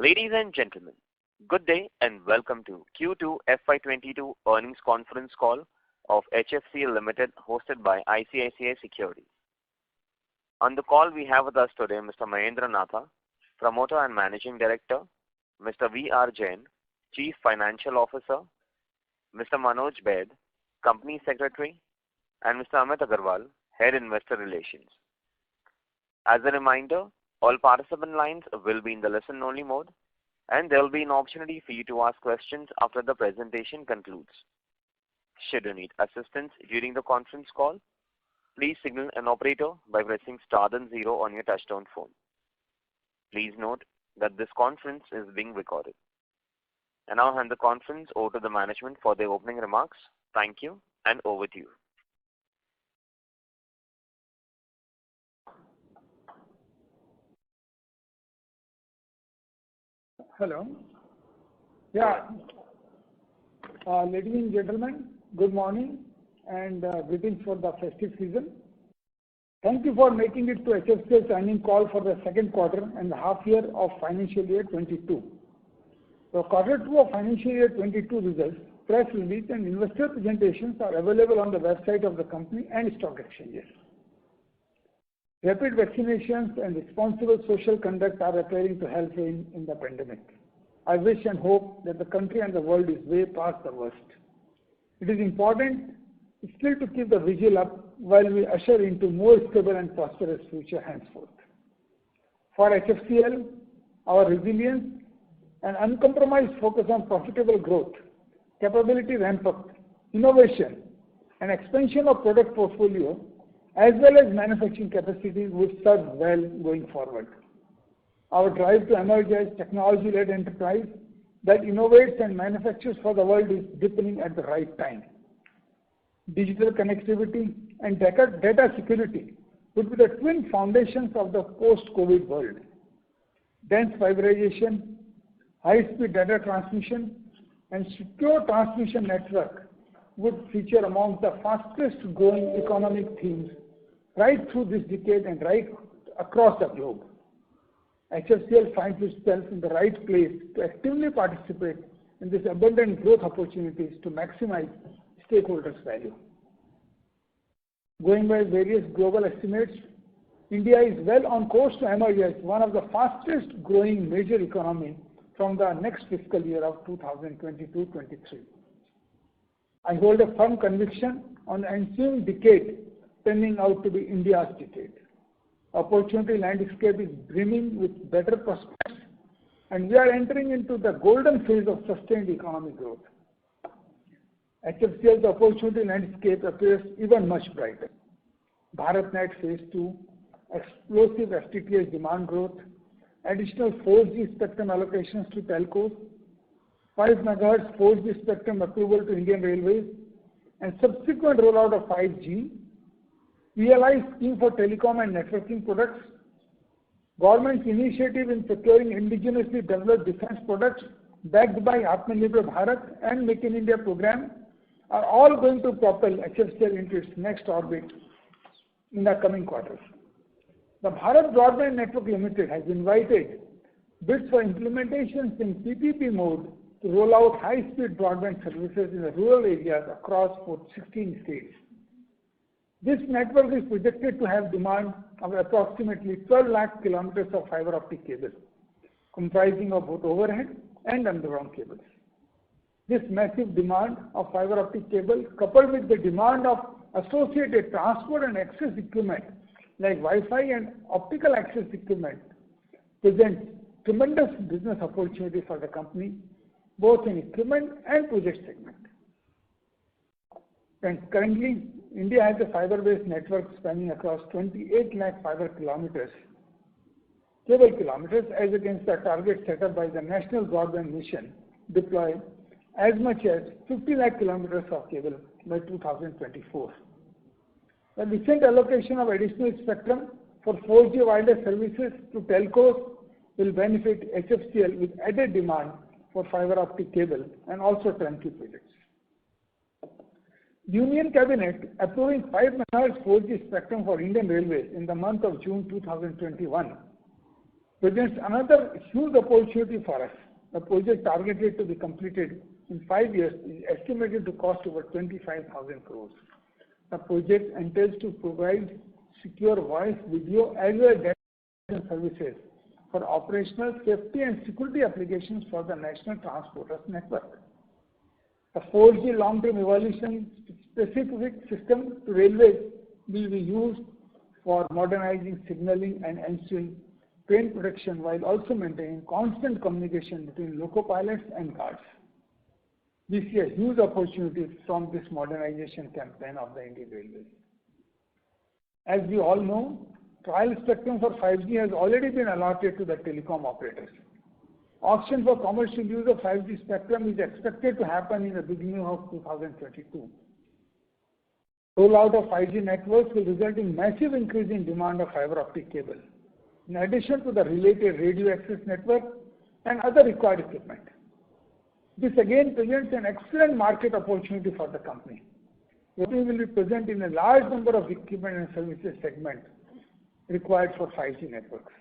Ladies and gentlemen, good day and welcome to Q2 FY22 earnings conference call of HFCL Limited, hosted by ICICI Securities. On the call we have with us today Mr. Mahendra Natha, Promoter and Managing Director, Mr. V.R. Jain, Chief Financial Officer, Mr. Manoj Baid, Company Secretary, and Mr. Amit Agarwal, Head Investor Relations. As a reminder, all participant lines will be in the listen-only mode, and there will be an opportunity for you to ask questions after the presentation concludes. Should you need assistance during the conference call, please signal an operator by pressing star then 0 on your touchtone phone. Please note that this conference is being recorded. And now hand the conference over to the management for their opening remarks. Thank you, and over to you. Hello. Ladies and gentlemen, good morning and greetings for the festive season. Thank you for making it to HFCL's earnings call for the second quarter and half year of financial year 22. The quarter 2 of financial year 22 results, press release and investor presentations are available on the website of the company and stock exchanges. Rapid vaccinations and responsible social conduct are appearing to help in the pandemic. I wish and hope that the country and the world is way past the worst. It is important still to keep the vigil up while we usher into more stable and prosperous future henceforth. For HFCL, our resilience and uncompromised focus on profitable growth, capability ramp-up, innovation and expansion of product portfolio as well as manufacturing capacity would serve well going forward. Our drive to emerge as technology-led enterprise that innovates and manufactures for the world is deepening at the right time. Digital connectivity and data security would be the twin foundations of the post-COVID world. Dense fiberization, high-speed data transmission and secure transmission network would feature among the fastest growing economic themes right through this decade and right across the globe. HFCL finds itself in the right place to actively participate in these abundant growth opportunities to maximize stakeholders' value. Going by various global estimates, India is well on course to emerge as one of the fastest growing major economies from the next fiscal year of 2022-23. I hold a firm conviction on the ensuing decade turning out to be India's decade. Opportunity landscape is brimming with better prospects and we are entering into the golden phase of sustained economic growth. HFCL's opportunity landscape appears even much brighter. BharatNet Phase 2, explosive FTTH demand growth, additional 4G spectrum allocations to telcos, 5 MHz 4G spectrum approval to Indian Railways, and subsequent rollout of 5G, PLI scheme for telecom and networking products, government's initiative in procuring indigenously developed defense products backed by Atmanirbhar Bharat and Make in India program are all going to propel HFCL into its next orbit in the coming quarters. The Bharat Broadband Network Limited has invited bids for implementations in PPP mode to roll out high-speed broadband services in the rural areas across 16 states. This network is projected to have demand of approximately 12 lakh kilometers of fiber optic cable, comprising of both overhead and underground cables. This massive demand of fiber optic cable, coupled with the demand of associated transport and access equipment like Wi-Fi and optical access equipment, presents tremendous business opportunities for the company, both in equipment and project segment. And currently, India has a fiber-based network spanning across 28 lakh fiber kilometers, cable kilometers, as against the target set up by the National Broadband Mission, deploy as much as 50 lakh kilometers of cable by 2024. The recent allocation of additional spectrum for 4G wireless services to telcos will benefit HFCL with added demand for fiber optic cable and also turnkey projects. Union Cabinet approving 5 MHz 4G spectrum for Indian Railways in the month of June 2021 presents another huge opportunity for us. The project targeted to be completed in 5 years is estimated to cost over 25,000 crores. The project entails to provide secure voice, video, as well as data services for operational safety and security applications for the national transporters network. The 4G long-term evolution specific system to railways will be used for modernizing signaling and ensuring train protection while also maintaining constant communication between loco pilots and guards. We see a huge opportunity from this modernization campaign of the Indian Railways. As we all know, trial spectrum for 5G has already been allotted to the telecom operators. Auction for commercial use of 5G spectrum is expected to happen in the beginning of 2022. Rollout of 5G networks will result in massive increase in demand of fiber optic cable, in addition to the related radio access network and other required equipment. This again presents an excellent market opportunity for the company. The company will be present in a large number of equipment and services segments required for 5G networks.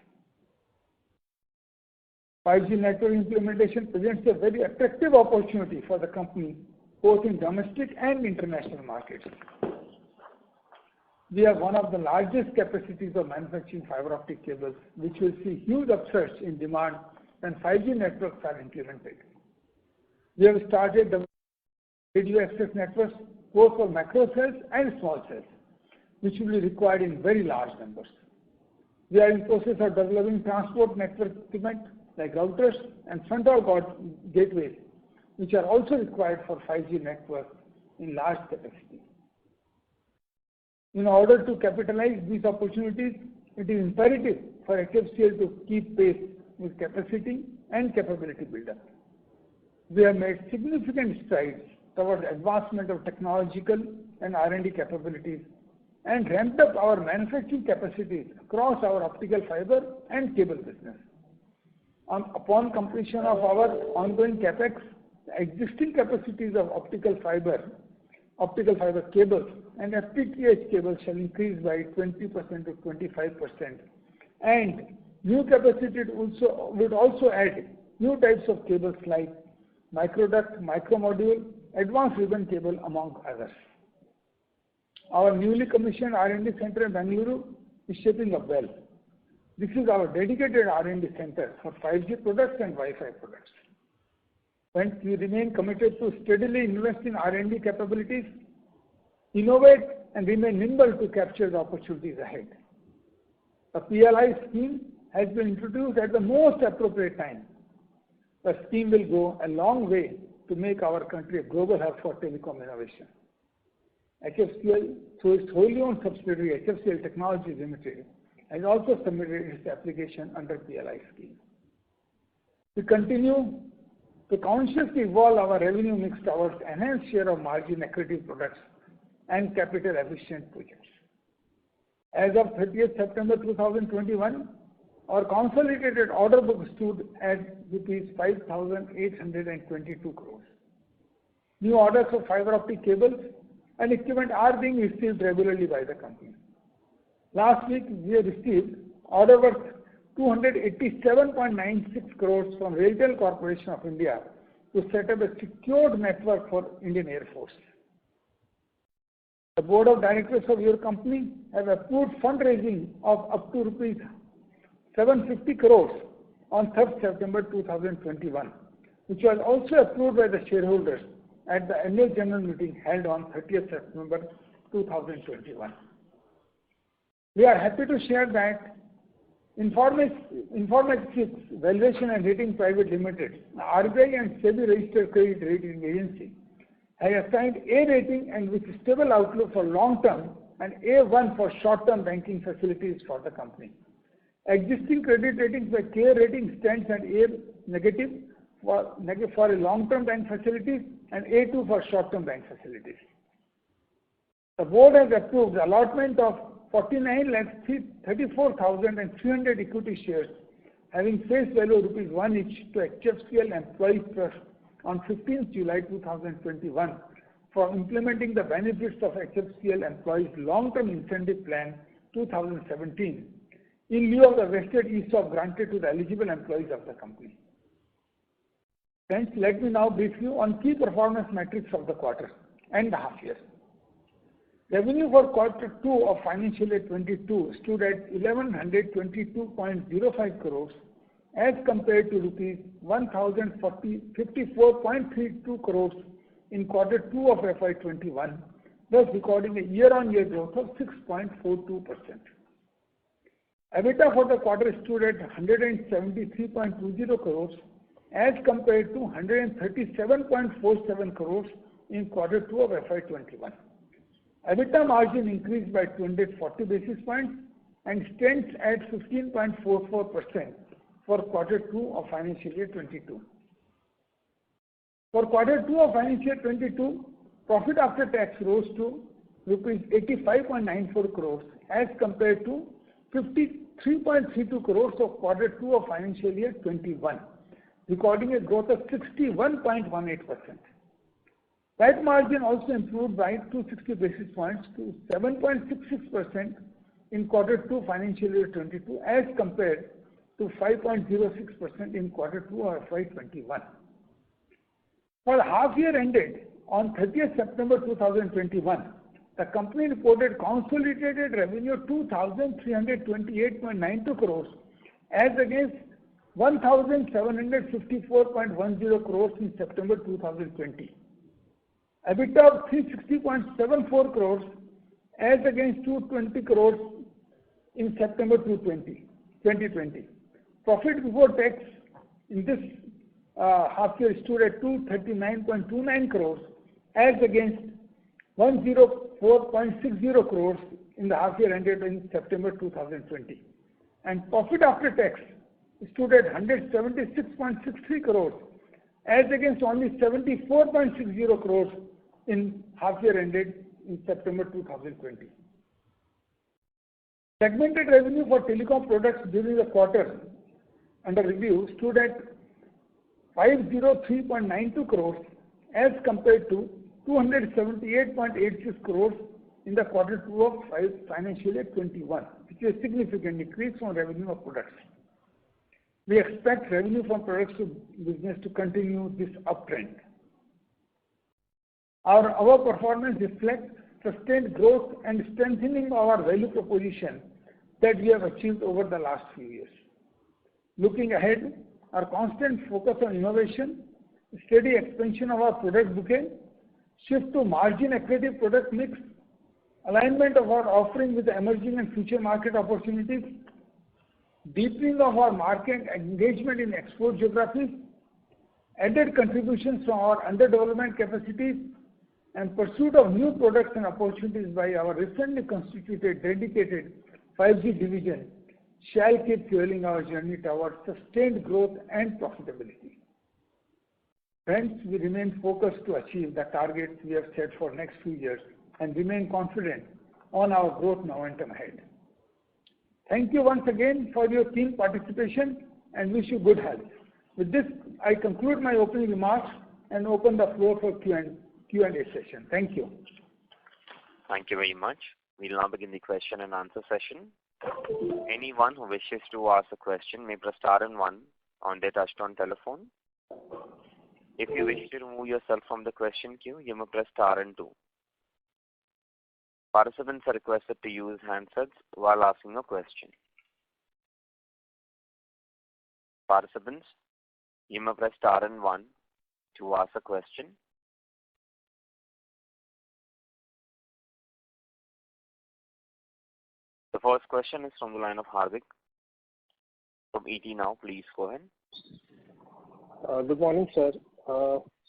5G network implementation presents a very attractive opportunity for the company, both in domestic and international markets. We have one of the largest capacities of manufacturing fiber optic cables, which will see huge upsurge in demand when 5G networks are implemented. We have started the radio access networks both for macro cells and small cells, which will be required in very large numbers. We are in process of developing transport network equipment like routers and front-door gateways, which are also required for 5G networks in large capacity. In order to capitalize these opportunities, it is imperative for HFCL to keep pace with capacity and capability buildup. We have made significant strides towards advancement of technological and R&D capabilities and ramped up our manufacturing capacities across our optical fiber and cable business. Upon completion of our ongoing capex, the existing capacities of optical fiber cables and FTTH cables shall increase by 20% to 25%, and new capacity would also add new types of cables like microduct, micromodule, advanced ribbon cable, among others. Our newly commissioned R&D center in Bengaluru is shaping up well. This is our dedicated R&D center for 5G products and Wi-Fi products. When we remain committed to steadily invest in R&D capabilities, innovate and remain nimble to capture the opportunities ahead. The PLI scheme has been introduced at the most appropriate time. The scheme will go a long way to make our country a global hub for telecom innovation. HFCL, through its wholly owned subsidiary HFCL Technologies Limited, has also submitted its application under PLI scheme. We continue to consciously evolve our revenue mix towards enhanced share of margin accretive products and capital efficient projects. As of 30th September 2021, our consolidated order book stood at rupees 5,822 crores. New orders of fiber optic cables and equipment are being received regularly by the company. Last week, we have received order worth 287.96 crores from RailTel Corporation of India to set up a secured network for Indian Air Force. The Board of Directors of your company have approved fundraising of up to rupees 750 crores on 3rd September 2021, which was also approved by the shareholders at the annual general meeting held on 30th September 2021. We are happy to share that Informix Valuation and Rating Private Limited, RBI and SEBI registered credit rating agency, has assigned A rating and with stable outlook for long-term and A1 for short-term banking facilities for the company. Existing credit ratings by CARE Rating stands at A negative for a long-term bank facilities and A2 for short-term bank facilities. The board has approved the allotment of 49,34,300 equity shares having face value rupees 1 each to HFCL Employees Trust on 15th July 2021 for implementing the benefits of HFCL Employees Long-Term Incentive Plan 2017 in lieu of the vested ESOP granted to the eligible employees of the company. Friends, let me now brief you on key performance metrics of the quarter and the half year. Revenue for quarter 2 of financial year 22 stood at 1122.05 crores as compared to rupees 1054.32 crores in quarter 2 of FY21, thus recording a year-on-year growth of 6.42%. EBITDA for the quarter stood at 173.20 crores as compared to 137.47 crores in quarter 2 of FY21. EBITDA margin increased by 240 basis points and stands at 15.44% for quarter 2 of financial year 22. For quarter 2 of financial year 22, profit after tax rose to rupees 85.94 crores as compared to 53.32 crores of quarter 2 of financial year 21, recording a growth of 61.18%. PAT margin also improved by 260 basis points to 7.66% in quarter 2 financial year 22 as compared to 5.06% in quarter 2 of FY21. For the half year ended on 30th September 2021, the company reported consolidated revenue 2,328.92 crores as against 1,754.10 crores in September 2020. EBITDA of 360.74 crores as against 220 crores in September 2020. Profit before tax in this half year stood at 239.29 crores as against 104.60 crores in the half year ended in September 2020. And profit after tax stood at 176.63 crores as against only 74.60 crores in half year ended in September 2020. Segmented revenue for telecom products during the quarter under review stood at 503.92 crores as compared to 278.86 crores in the quarter 2 of financial year 21, which is a significant increase from revenue of products. We expect revenue from products business to continue this uptrend. Our performance reflects sustained growth and strengthening of our value proposition that we have achieved over the last few years. Looking ahead, our constant focus on innovation, steady expansion of our product bouquet, shift to margin accretive product mix, alignment of our offering with the emerging and future market opportunities, deepening of our market engagement in export geographies, added contributions from our under development capacities, and pursuit of new products and opportunities by our recently constituted dedicated 5G division shall keep fueling our journey towards sustained growth and profitability. Friends, we remain focused to achieve the targets we have set for next few years and remain confident on our growth momentum ahead. Thank you once again for your keen participation and wish you good health. With this, I conclude my opening remarks and open the floor for Q&A session. Thank you. Thank you very much. We'll now begin the question and answer session. Anyone who wishes to ask a question may press star and one on their touchtone telephone. If you wish to remove yourself from the question queue, you may press star and two. Participants are requested to use handsets while asking a question. Participants, you may press star and one to ask a question. The first question is from the line of Hardik from ET Now. Please go ahead. Good morning, sir.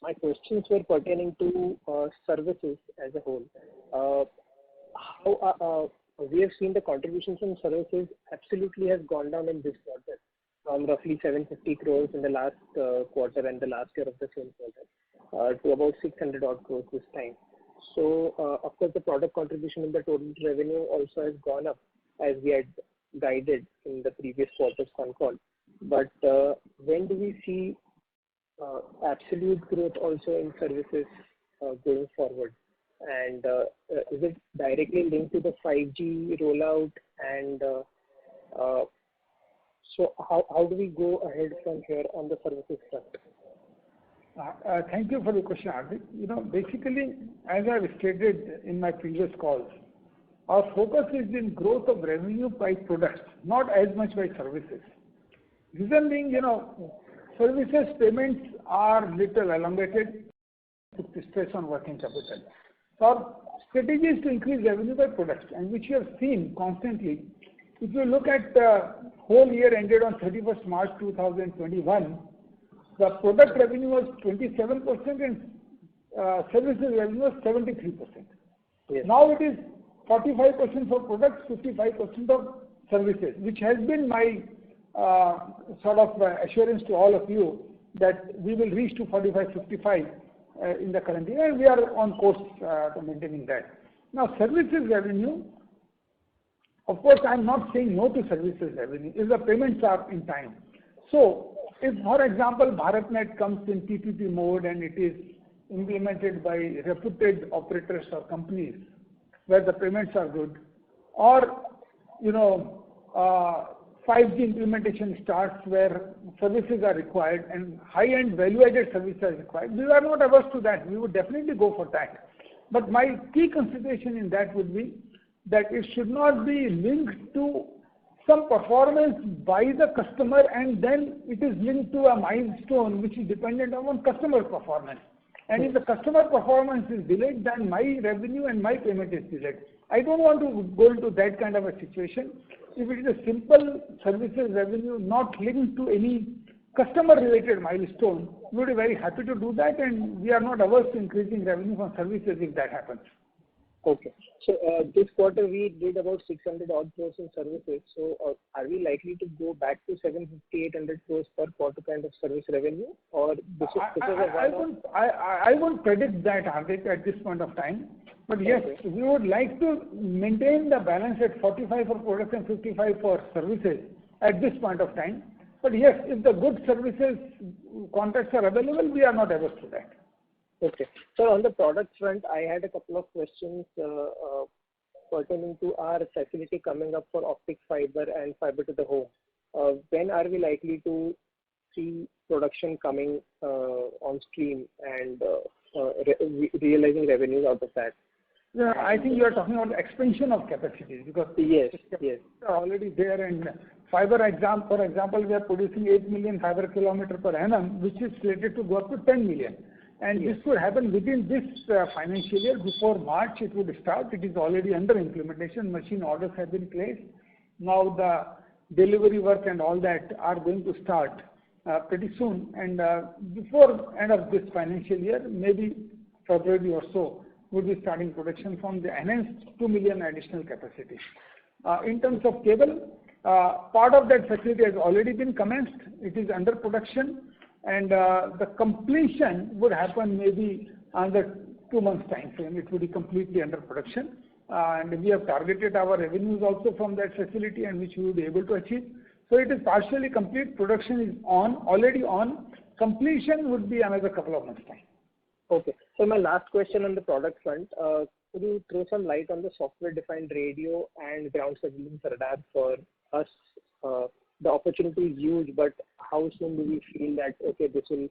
My questions were pertaining to services as a whole. How we have seen the contributions from services absolutely has gone down in this quarter from roughly 750 crores in the last quarter and the last year of the same quarter to about 600 odd crores this time. So, of course, the product contribution in the total revenue also has gone up as we had guided in the previous quarter's con call. But when do we see absolute growth also in services going forward? And is it directly linked to the 5G rollout and So how do we go ahead from here on the services front? Thank you for the question, Hardik. Basically, as I've stated in my previous calls, our focus is in growth of revenue by products, not as much by services. Reason being, services payments are little elongated, put stress on working capital. So our strategy is to increase revenue by products, and which you have seen constantly. If you look at the whole year ended on 31st March 2021, the product revenue was 27% and services revenue was 73%. Yes. Now it is 45% for products, 55% of services, which has been my assurance to all of you that we will reach to 45-55 in the current year, and we are on course to maintaining that. Now, services revenue, of course, I am not saying no to services revenue if the payments are in time. So, if, for example, BharatNet comes in PPP mode and it is implemented by reputed operators or companies where the payments are good, or 5G implementation starts where services are required and high-end value-added services are required, we are not averse to that. We would definitely go for that. But my key consideration in that would be that it should not be linked to some performance by the customer and then it is linked to a milestone which is dependent on customer performance. And if the customer performance is delayed, then my revenue and my payment is delayed. I don't want to go into that kind of a situation. If it is a simple services revenue not linked to any customer-related milestone, we would be very happy to do that, and we are not averse to increasing revenue from services if that happens. Okay. So this quarter we did about 600 odd crores in services. So are we likely to go back to 750-800 crores per quarter kind of service revenue, or this is I won't predict that, Hardik, at this point of time. But yes, we would like to maintain the balance at 45 for products and 55 for services at this point of time. But yes, if the good services contracts are available, we are not averse to that. Okay. So on the product front, I had a couple of questions pertaining to our facility coming up for optic fiber and fiber to the home. When are we likely to see production coming on stream and realizing revenues out of that? Yeah, I think you are talking about expansion of capacities because yes, are already there, and fiber for example, we are producing 8 million fiber kilometer per annum, which is slated to go up to 10 million. And this could happen within this financial year. Before March, it would start. It is already under implementation. Machine orders have been placed. Now the delivery work and all that are going to start pretty soon. And before end of this financial year, maybe February or so, would be starting production from the enhanced 2 million additional capacity. In terms of cable, part of that facility has already been commenced. It is under production. And the completion would happen maybe under 2 months time frame. It would be completely under production. And we have targeted our revenues also from that facility and which we will be able to achieve. So it is partially complete. Production is already on. Completion would be another couple of months time. Okay. So my last question on the product front, could you throw some light on the software-defined radio and ground surveillance radar for us? The opportunity is huge, but how soon do we feel that, okay, this will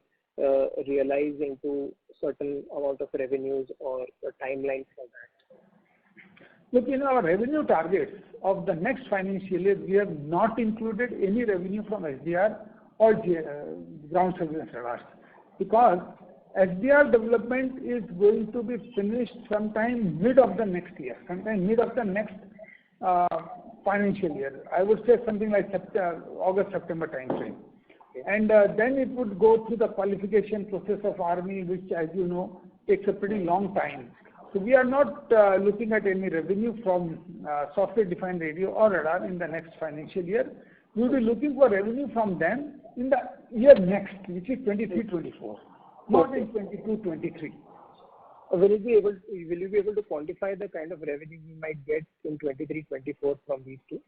realize into certain amount of revenues or a timeline for that? Look, in our revenue targets of the next financial year, we have not included any revenue from SDR or ground surveillance radars because SDR development is going to be finished sometime mid of the next year, sometime mid of the next financial year. I would say something like August, September time frame. And then it would go through the qualification process of Army, which, as you know, takes a pretty long time. So we are not looking at any revenue from software-defined radio or radar in the next financial year. We will be looking for revenue from them in the year next, which is 23-24, not in 22-23. Will you be able to quantify the kind of revenue we might get in 23-24 from these two?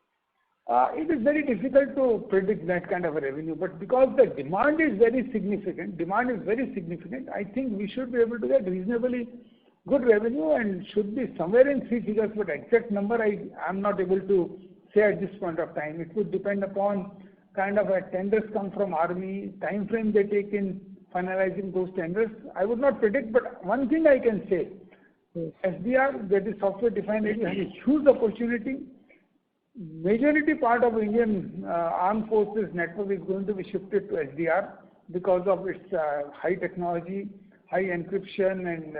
It is very difficult to predict that kind of a revenue, but because the demand is very significant, I think we should be able to get reasonably good revenue and should be somewhere in 3 figures, but exact number I am not able to say at this point of time. It would depend upon kind of tenders come from Army, time frame they take in finalizing those tenders. I would not predict, but one thing I can say, SDR, that is software defined radio, has a huge opportunity. Majority part of Indian armed forces network is going to be shifted to SDR because of its high technology, high encryption, and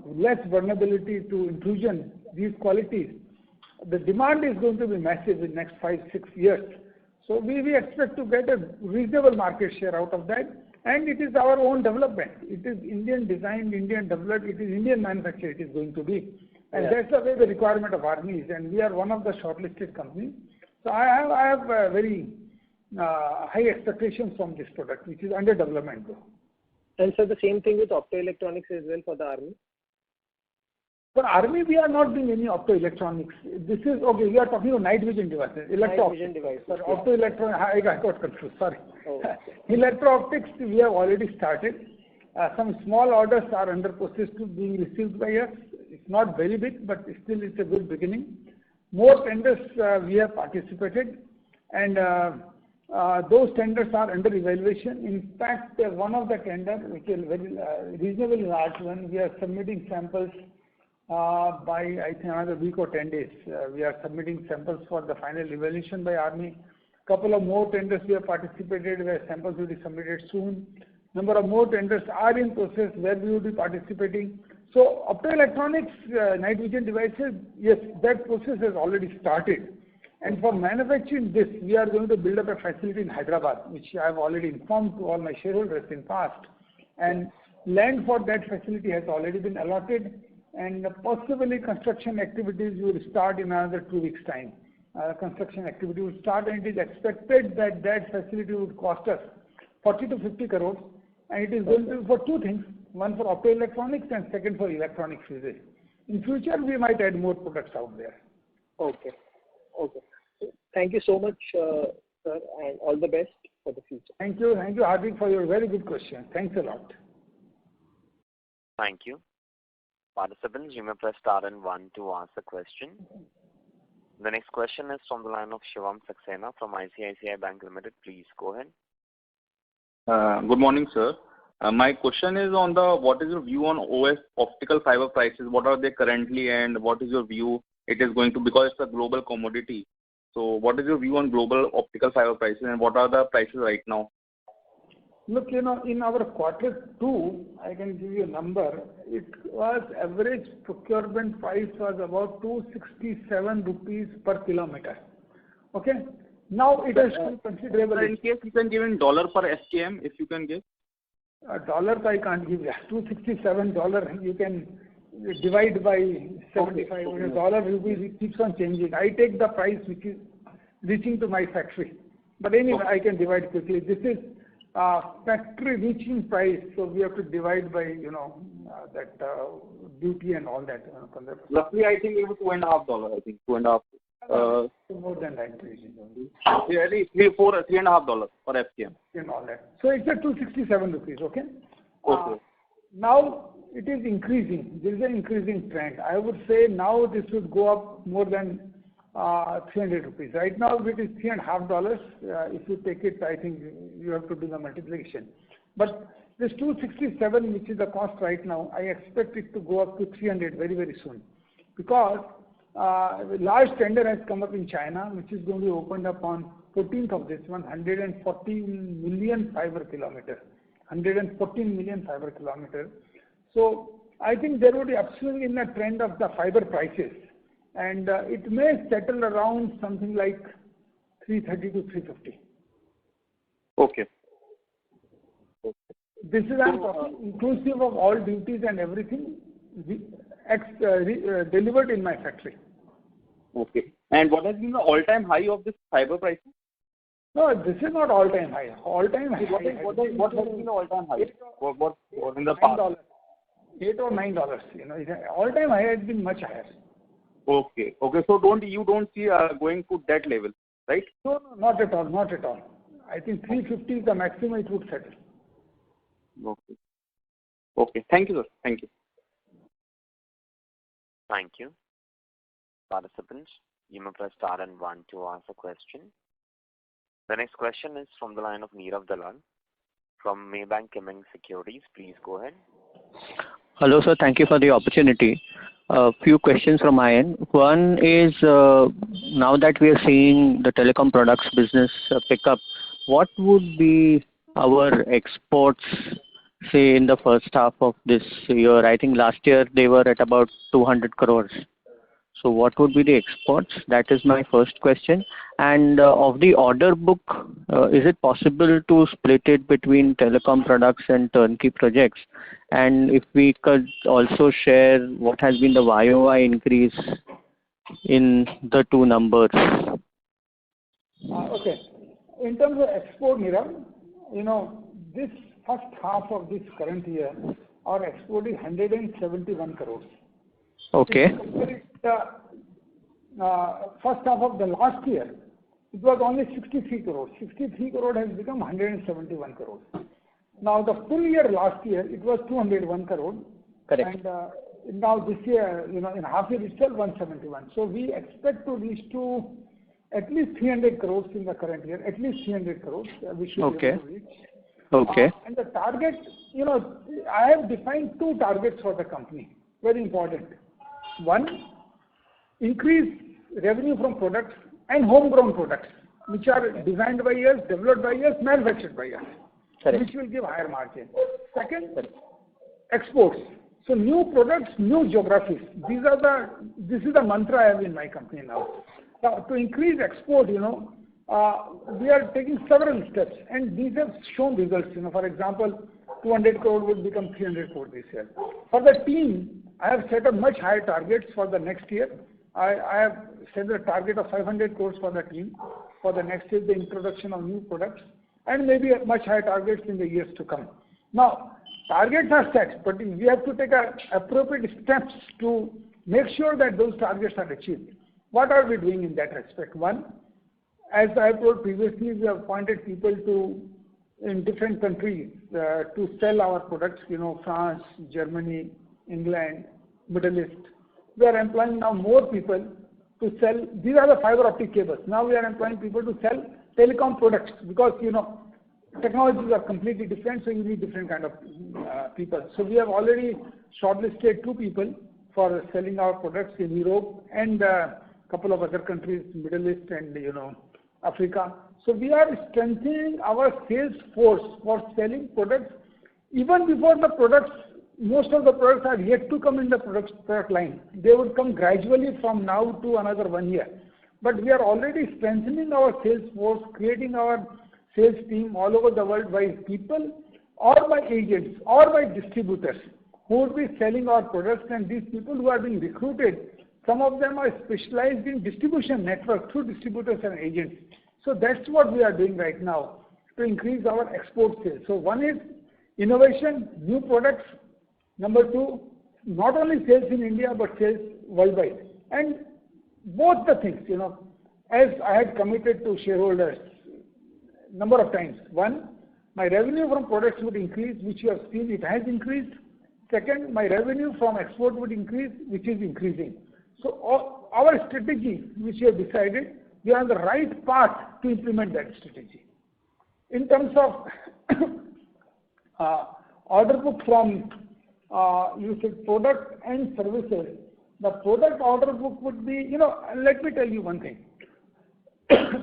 less vulnerability to intrusion, these qualities. The demand is going to be massive in next 5-6 years. So we expect to get a reasonable market share out of that. And it is our own development. It is Indian designed, Indian developed, it is Indian manufactured it is going to be. And that's the way the requirement of Army is. And we are one of the shortlisted companies. So I have very high expectations from this product, which is under development though. And so the same thing with optoelectronics as well for the Army? For Army, we are not doing any optoelectronics. This is, okay, we are talking about night vision devices. Night vision devices. Sorry, optoelectronics, I got confused, sorry. Oh, okay. Electro-optics, we have already started. Some small orders are under process to being received by us. It's not very big, but still it's a good beginning. More tenders we have participated, and those tenders are under evaluation. In fact, one of the tenders, which is very reasonably large one, we are submitting samples by I think another week or 10 days. We are submitting samples for the final evaluation by Army. Couple of more tenders we have participated where samples will be submitted soon. Number of more tenders are in process where we will be participating. So optoelectronics, night vision devices, yes, that process has already started. And for manufacturing this, we are going to build up a facility in Hyderabad, which I have already informed to all my shareholders in past. And land for that facility has already been allotted, and possibly construction activities will start in another 2 weeks' time. Construction activity will start, and it is expected that that facility would cost us 40 to 50 crores, and it is going to be for two things: one for optoelectronics and second for electronic fuses. In future, we might add more products out there. Okay. Okay. Thank you so much, sir, and all the best for the future. Thank you, Hardik, for your very good question. Thanks a lot. Thank you. Participants, you may press star and 1 to ask a question. The next question is from the line of Shivam Saxena from ICICI Bank Limited. Please go ahead. Good morning, sir. My question is on what is your view on OS optical fiber prices? What are they currently, and what is your view it is going to, because it's a global commodity. So what is your view on global optical fiber prices, and what are the prices right now? Look, in our Q2, I can give you a number. It was average procurement price was about 267 rupees per kilometer. Okay? Now it has come considerably. In case you can give in dollar per SKM, if you can give. Dollars I can't give you. $267 you can divide by 75. Okay. Dollar rupees, it keeps on changing. I take the price which is reaching to my factory. But anyway, I can divide quickly. This is factory reaching price, so we have to divide by that duty and all that. Roughly, I think it was $2.5. I think $2.5. More than that. Yeah, $3.5 per FKM. And all that. So it's at 267 rupees. Okay. Okay. Now it is increasing. There is an increasing trend. I would say now this would go up more than 300 rupees. Right now it is $3.5. If you take it, I think you have to do the multiplication. But this 267, which is the cost right now, I expect it to go up to 300 very, very soon. Because a large tender has come up in China, which is going to be opened up on 14th of this month, 114 million fiber kilometers. 114 million fiber kilometers. So I think there will be upswing in the trend of the fiber prices. And it may settle around something like 330 to 350. Okay. This is inclusive of all duties and everything delivered in my factory. Okay. And what has been the all-time high of this fiber prices? No, this is not all-time high. All-time high. What has been the all-time high? What in the past? $8 or $9. All-time high has been much higher. Okay. So you don't see going to that level, right? No, not at all. I think 350 is the maximum it would settle. Okay. Thank you, sir. Thank you. Thank you. Participants, you may press star and one to ask a question. The next question is from the line of Nirav Dalal from Maybank Kim Securities. Please go ahead. Hello, sir. Thank you for the opportunity. A few questions from my end. One is, now that we are seeing the telecom products business pick up, what would be our exports, say, in the first half of this year? I think last year they were at about 200 crores. So what would be the exports? That is my first question. And of the order book, is it possible to split it between telecom products and turnkey projects? And if we could also share what has been the YOY increase in the two numbers. Okay. In terms of export, Nirav, this first half of this current year, our export is 171 crores. Okay. First half of the last year, it was only 63 crores. 63 crores has become 171 crores. Now the full year last year, it was 201 crores. Correct. And now this year, in half year itself, 171. So we expect to reach to at least 300 crores in the current year, at least 300 crores, we should be able to reach. Okay. And the target, I have defined two targets for the company, very important. One, increase revenue from products and homegrown products, which are designed by us, developed by us, manufactured by us, which will give higher margin. Second, exports. So new products, new geographies. This is the mantra I have in my company now. Now to increase export, we are taking several steps, and these have shown results. For example, 200 crore will become 300 crore this year. For the team, I have set up much higher targets for the next year. I have set a target of 500 crores for the team for the next year, the introduction of new products, and maybe much higher targets in the years to come. Now, targets are set, but we have to take appropriate steps to make sure that those targets are achieved. What are we doing in that respect? One, as I have told previously, we have appointed people in different countries to sell our products, France, Germany, England, Middle East. We are employing now more people to sell. These are the fiber optic cables. Now we are employing people to sell telecom products because, technologies are completely different, so you need different kind of people. So we have already shortlisted 2 people for selling our products in Europe and a couple of other countries, Middle East and, Africa. So we are strengthening our sales force for selling products even before the products. Most of the products are yet to come in the product line. They would come gradually from now to another 1 year. But we are already strengthening our sales force, creating our sales team all over the world by people or by agents or by distributors who would be selling our products. And these people who are being recruited, some of them are specialized in distribution network through distributors and agents. So that's what we are doing right now to increase our export sales. So one is innovation, new products. Number 2, not only sales in India, but sales worldwide. And both the things, as I had committed to shareholders number of times. One, my revenue from products would increase, which you have seen it has increased. Second, my revenue from export would increase, which is increasing. So our strategy, which we have decided, we are on the right path to implement that strategy. In terms of order book from you said product and services, the product order book would be, let me tell you one thing.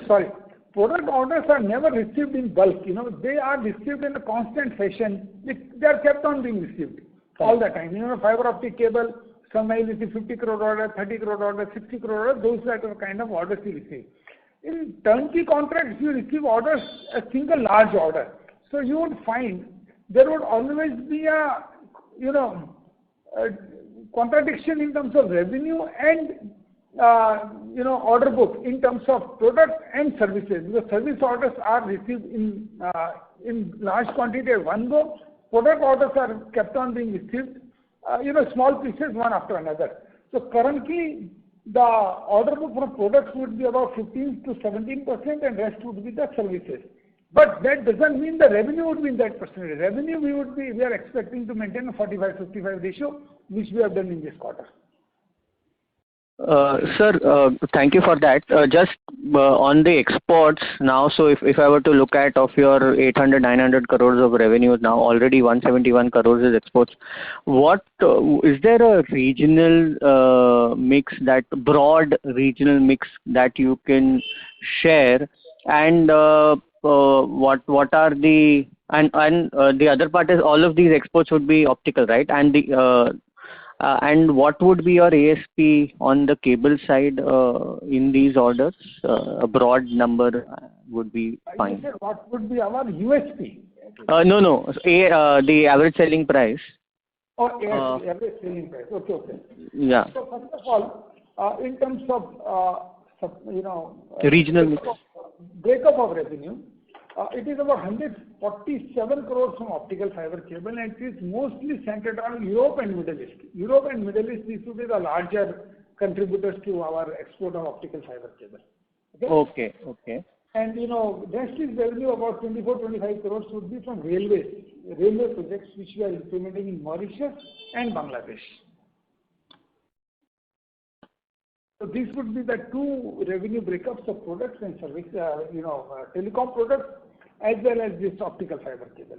Sorry. Product orders are never received in bulk. They are received in a constant fashion. They are kept on being received all the time. Fiber optic cable, some may receive 50 crore order, 30 crore order, 60 crore order. Those are the kind of orders you receive. In turnkey contracts, you receive orders, a single large order. So you would find there would always be a contradiction in terms of revenue and order book in terms of product and services, because service orders are received in large quantity at one go. Product orders are kept on being received, small pieces one after another. So currently, the order book for products would be about 15 to 17%, and rest would be the services. But that doesn't mean the revenue would be in that percentage. Revenue we are expecting to maintain a 45-55 ratio, which we have done in this quarter. Sir, thank you for that. Just on the exports now, so if I were to look at of your 800, 900 crores of revenue now, already 171 crores is exports. What is there a regional mix, that broad regional mix that you can share? And what are the the other part is all of these exports would be optical, right? And what would be your ASP on the cable side in these orders? A broad number would be You fine. said what would be our USP? No. The average selling price. Or average selling price. Okay. Yeah. So first of all, in terms of Regional mix. breakup of revenue, it is about 147 crores from optical fiber cable, and it is mostly centered on Europe and Middle East. Europe and Middle East, these would be the larger contributors to our export of optical fiber cable. Okay. And rest is revenue about 24-25 crores would be from railway projects which we are implementing in Mauritius and Bangladesh. So these would be the two revenue breakups of products and service, telecom products as well as this optical fiber cable.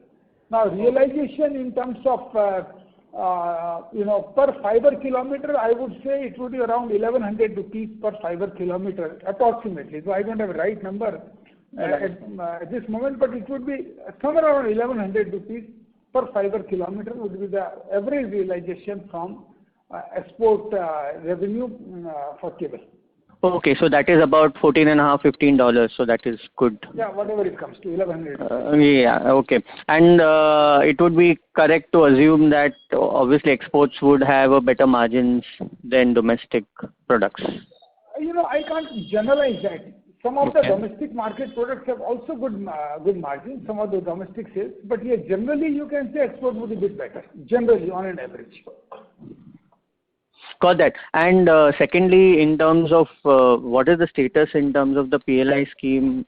Now realization in terms of per fiber kilometer, I would say it would be around 1100 rupees per fiber kilometer approximately. So I don't have a right number at this moment, but it would be somewhere around 1100 rupees per fiber kilometer would be the average realization from export revenue for cable. Okay, so that is about $14.5, $15. So that is good. Yeah, whatever it comes to 1100. Okay. And it would be correct to assume that obviously exports would have a better margins than domestic products. I can't generalize that. Some of the domestic market products have also good margins, some of the domestic sales. But yeah, generally you can say export would be a bit better, generally on an average. Got that. And secondly, in terms of what is the status in terms of the PLI scheme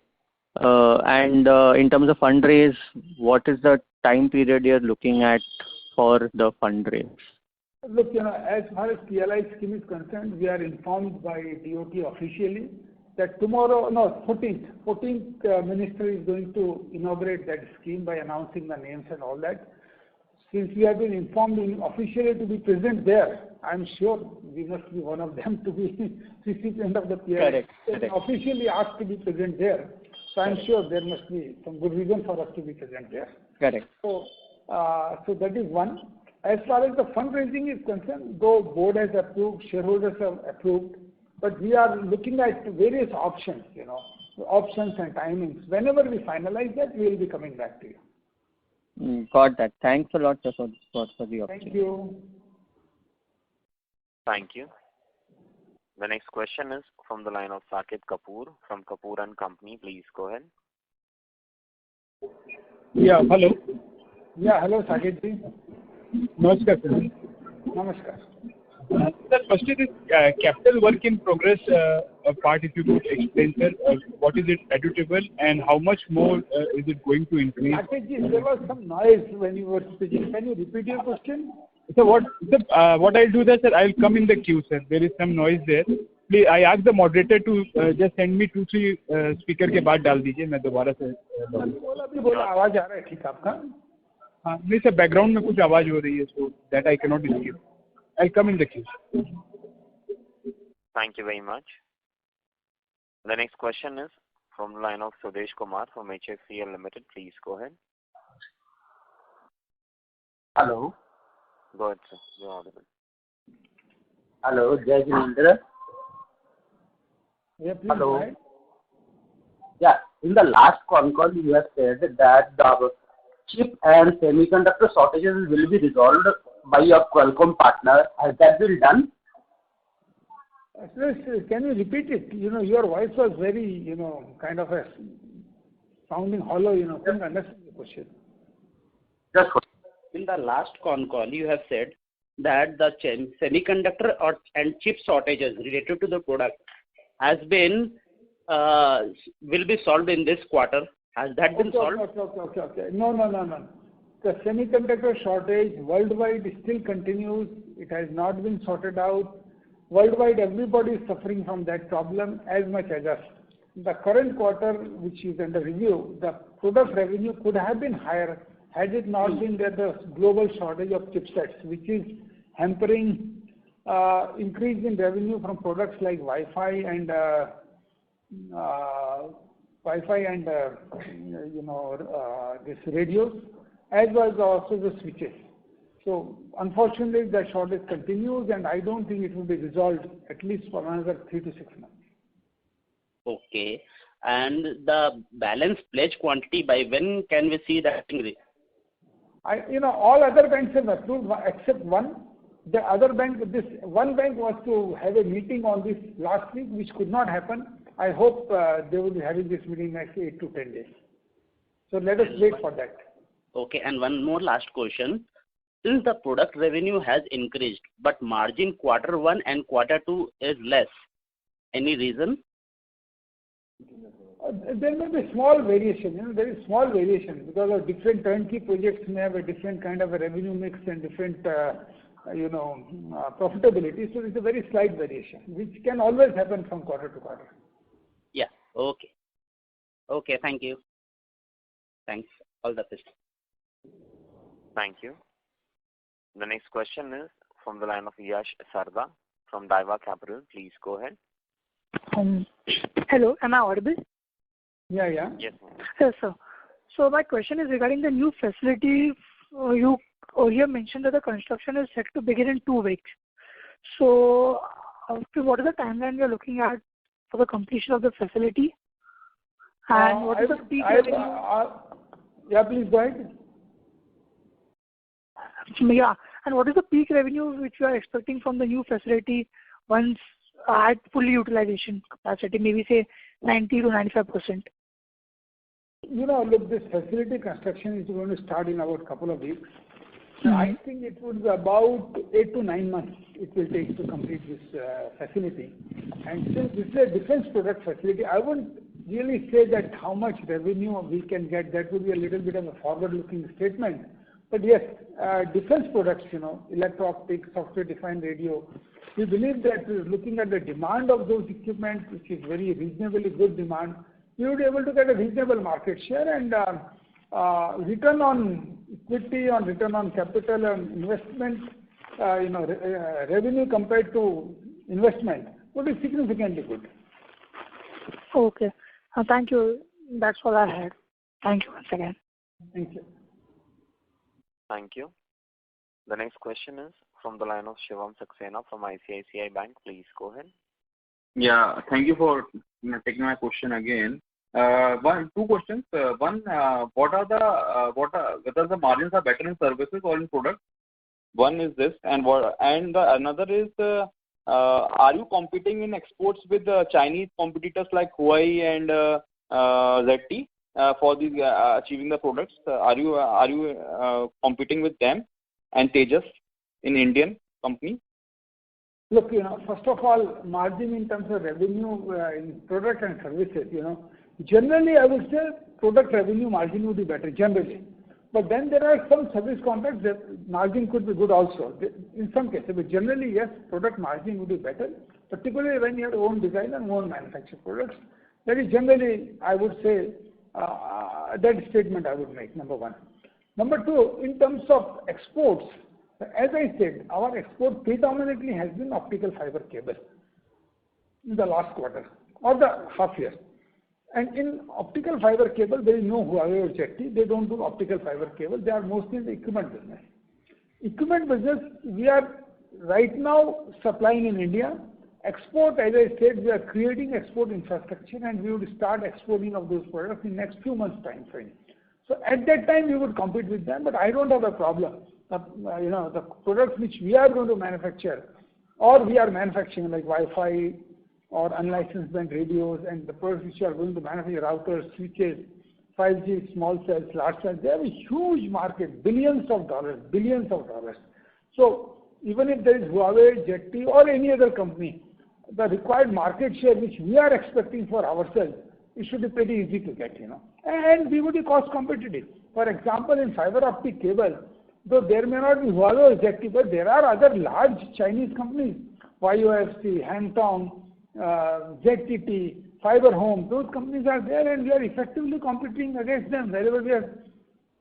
and in terms of fundraise, what is the time period you're looking at for the fundraise? Look, as far as PLI scheme is concerned, we are informed by DOT officially that 14th minister is going to inaugurate that scheme by announcing the names and all that. Since we have been informed officially to be present there, I'm sure we must be one of them to be recipient of the PLI. Correct. Officially asked to be present there. So I'm sure there must be some good reason for us to be present there. Correct. So that is one. As far as the fundraising is concerned, though board has approved, shareholders have approved, but we are looking at various options, options and timings. Whenever we finalize that, we will be coming back to you. Got that. Thanks a lot, sir, for the opportunity. Thank you. Thank you. The next question is from the line of Saket Kapoor from Kapoor & Company. Please go ahead. Yeah, hello. Yeah, hello, Saket ji. Namaskar, sir. Namaskar. Sir, first is capital work in progress part, if you could explain, sir, what is it attributable and how much more is it going to increase? Saket ji, there was some noise when you were speaking. Can you repeat your question? So what I'll do that, sir, I'll come in the queue, sir. There is some noise there. Please, I ask the moderator to just send me 2-3 speaker के बाद डाल दीजिए, मैं दोबारा से बोला आवाज आ रहा है ठीक आपका? हाँ, नहीं सर, बैकग्राउंड में कुछ आवाज हो रही है, so that I cannot escape. I'll come in the queue. Thank you very much. The next question is from the line of Sudesh Kumar from HFCL Limited. Please go ahead. Hello. Go ahead, sir. You're audible. Hello, Jai Jinendra. Yeah, please Hello. go ahead. Yeah, in the last con call you have said that the chip and semiconductor shortages will be resolved by your Qualcomm partner. Has that been done? Suresh, can you repeat it? Your voice was very, kind of a sounding hollow, couldn't understand the question. Just in the last con call you have said that the semiconductor and chip shortages related to the product has been will be solved in this quarter. Has that been solved? Okay. No. The semiconductor shortage worldwide still continues. It has not been sorted out. Worldwide, everybody is suffering from that problem as much as us. The current quarter, which is under review, the product revenue could have been higher had it not been that the global shortage of chipsets, which is hampering increase in revenue from products like Wi-Fi and this radios, as well as also the switches. So unfortunately, the shortage continues, and I don't think it will be resolved at least for another 3 to 6 months. Okay. And the balance pledge quantity, by when can we see that increase? All other banks have approved except one. The other bank, this one bank was to have a meeting on this last week, which could not happen. I hope they will be having this meeting next 8 to 10 days. So let us wait for that. Okay. And one more last question. Since the product revenue has increased, but margin Q1 and Q2 is less, any reason? There may be small variation. There is small variation because of different turnkey projects may have a different kind of a revenue mix and different, profitability. So it's a very slight variation, which can always happen from quarter to quarter. Yeah. Okay. Okay. Thank you. Thanks. All the best. Thank you. The next question is from the line of Yash Sarda from Daiwa Capital. Please go ahead. Hello, am I audible? Yeah. Yes. Yes, sir. So my question is regarding the new facility. You earlier mentioned that the construction is set to begin in 2 weeks. So what is the timeline we are looking at for the completion of the facility? And what is the peak revenue? Yeah, please go ahead. Yeah. And what is the peak revenue which you are expecting from the new facility once at full utilization capacity, maybe say 90 to 95%? Look, this facility construction is going to start in about a couple of weeks. I think it would be about 8 to 9 months it will take to complete this facility. And since this is a defense product facility, I wouldn't really say that how much revenue we can get. That would be a little bit of a forward-looking statement. But yes, defense products, electro-optic, software-defined radio, we believe that looking at the demand of those equipment, which is very reasonably good demand, we will be able to get a reasonable market share and return on equity, on return on capital and investment, revenue compared to investment would be significantly good. Okay. Thank you. That's all I had. Thank you once again. Thank you. Thank you. The next question is from the line of Shivam Saxena from ICICI Bank. Please go ahead. Yeah, thank you for taking my question again. Two questions. One, whether the margins are better in services or in products? One is this, and another is, are you competing in exports with Chinese competitors like Huawei and ZTE for these achieving the products? Are you competing with them and Tejas in Indian company? Look, first of all, margin in terms of revenue in product and services, generally I would say product revenue margin would be better, generally. But then there are some service contracts that margin could be good also, in some cases. But generally, yes, product margin would be better, particularly when you have own design and own manufactured products. That is generally, I would say, that statement I would make, number one. Number two, in terms of exports, as I said, our export predominantly has been optical fiber cable in the last quarter or the half year. And in optical fiber cable, there is no Huawei or ZTE. They don't do optical fiber cable. They are mostly in the equipment business. Equipment business, we are right now supplying in India. Export, as I said, we are creating export infrastructure and we would start exporting of those products in next 2 months time frame. So at that time, we would compete with them, but I don't have a problem. The products which we are going to manufacture or we are manufacturing like Wi-Fi or unlicensed band radios and the products which are going to manufacture routers, switches, 5G, small cells, large cells, they have a huge market, billions of dollars. So even if there is Huawei, ZTE or any other company, the required market share which we are expecting for ourselves, it should be pretty easy to get, and we would be cost competitive. For example, in fiber optic cable, though there may not be Huawei or ZTE, but there are other large Chinese companies YOFC, Hangtong, ZTT, Fiber Home, those companies are there and we are effectively competing against them wherever we are.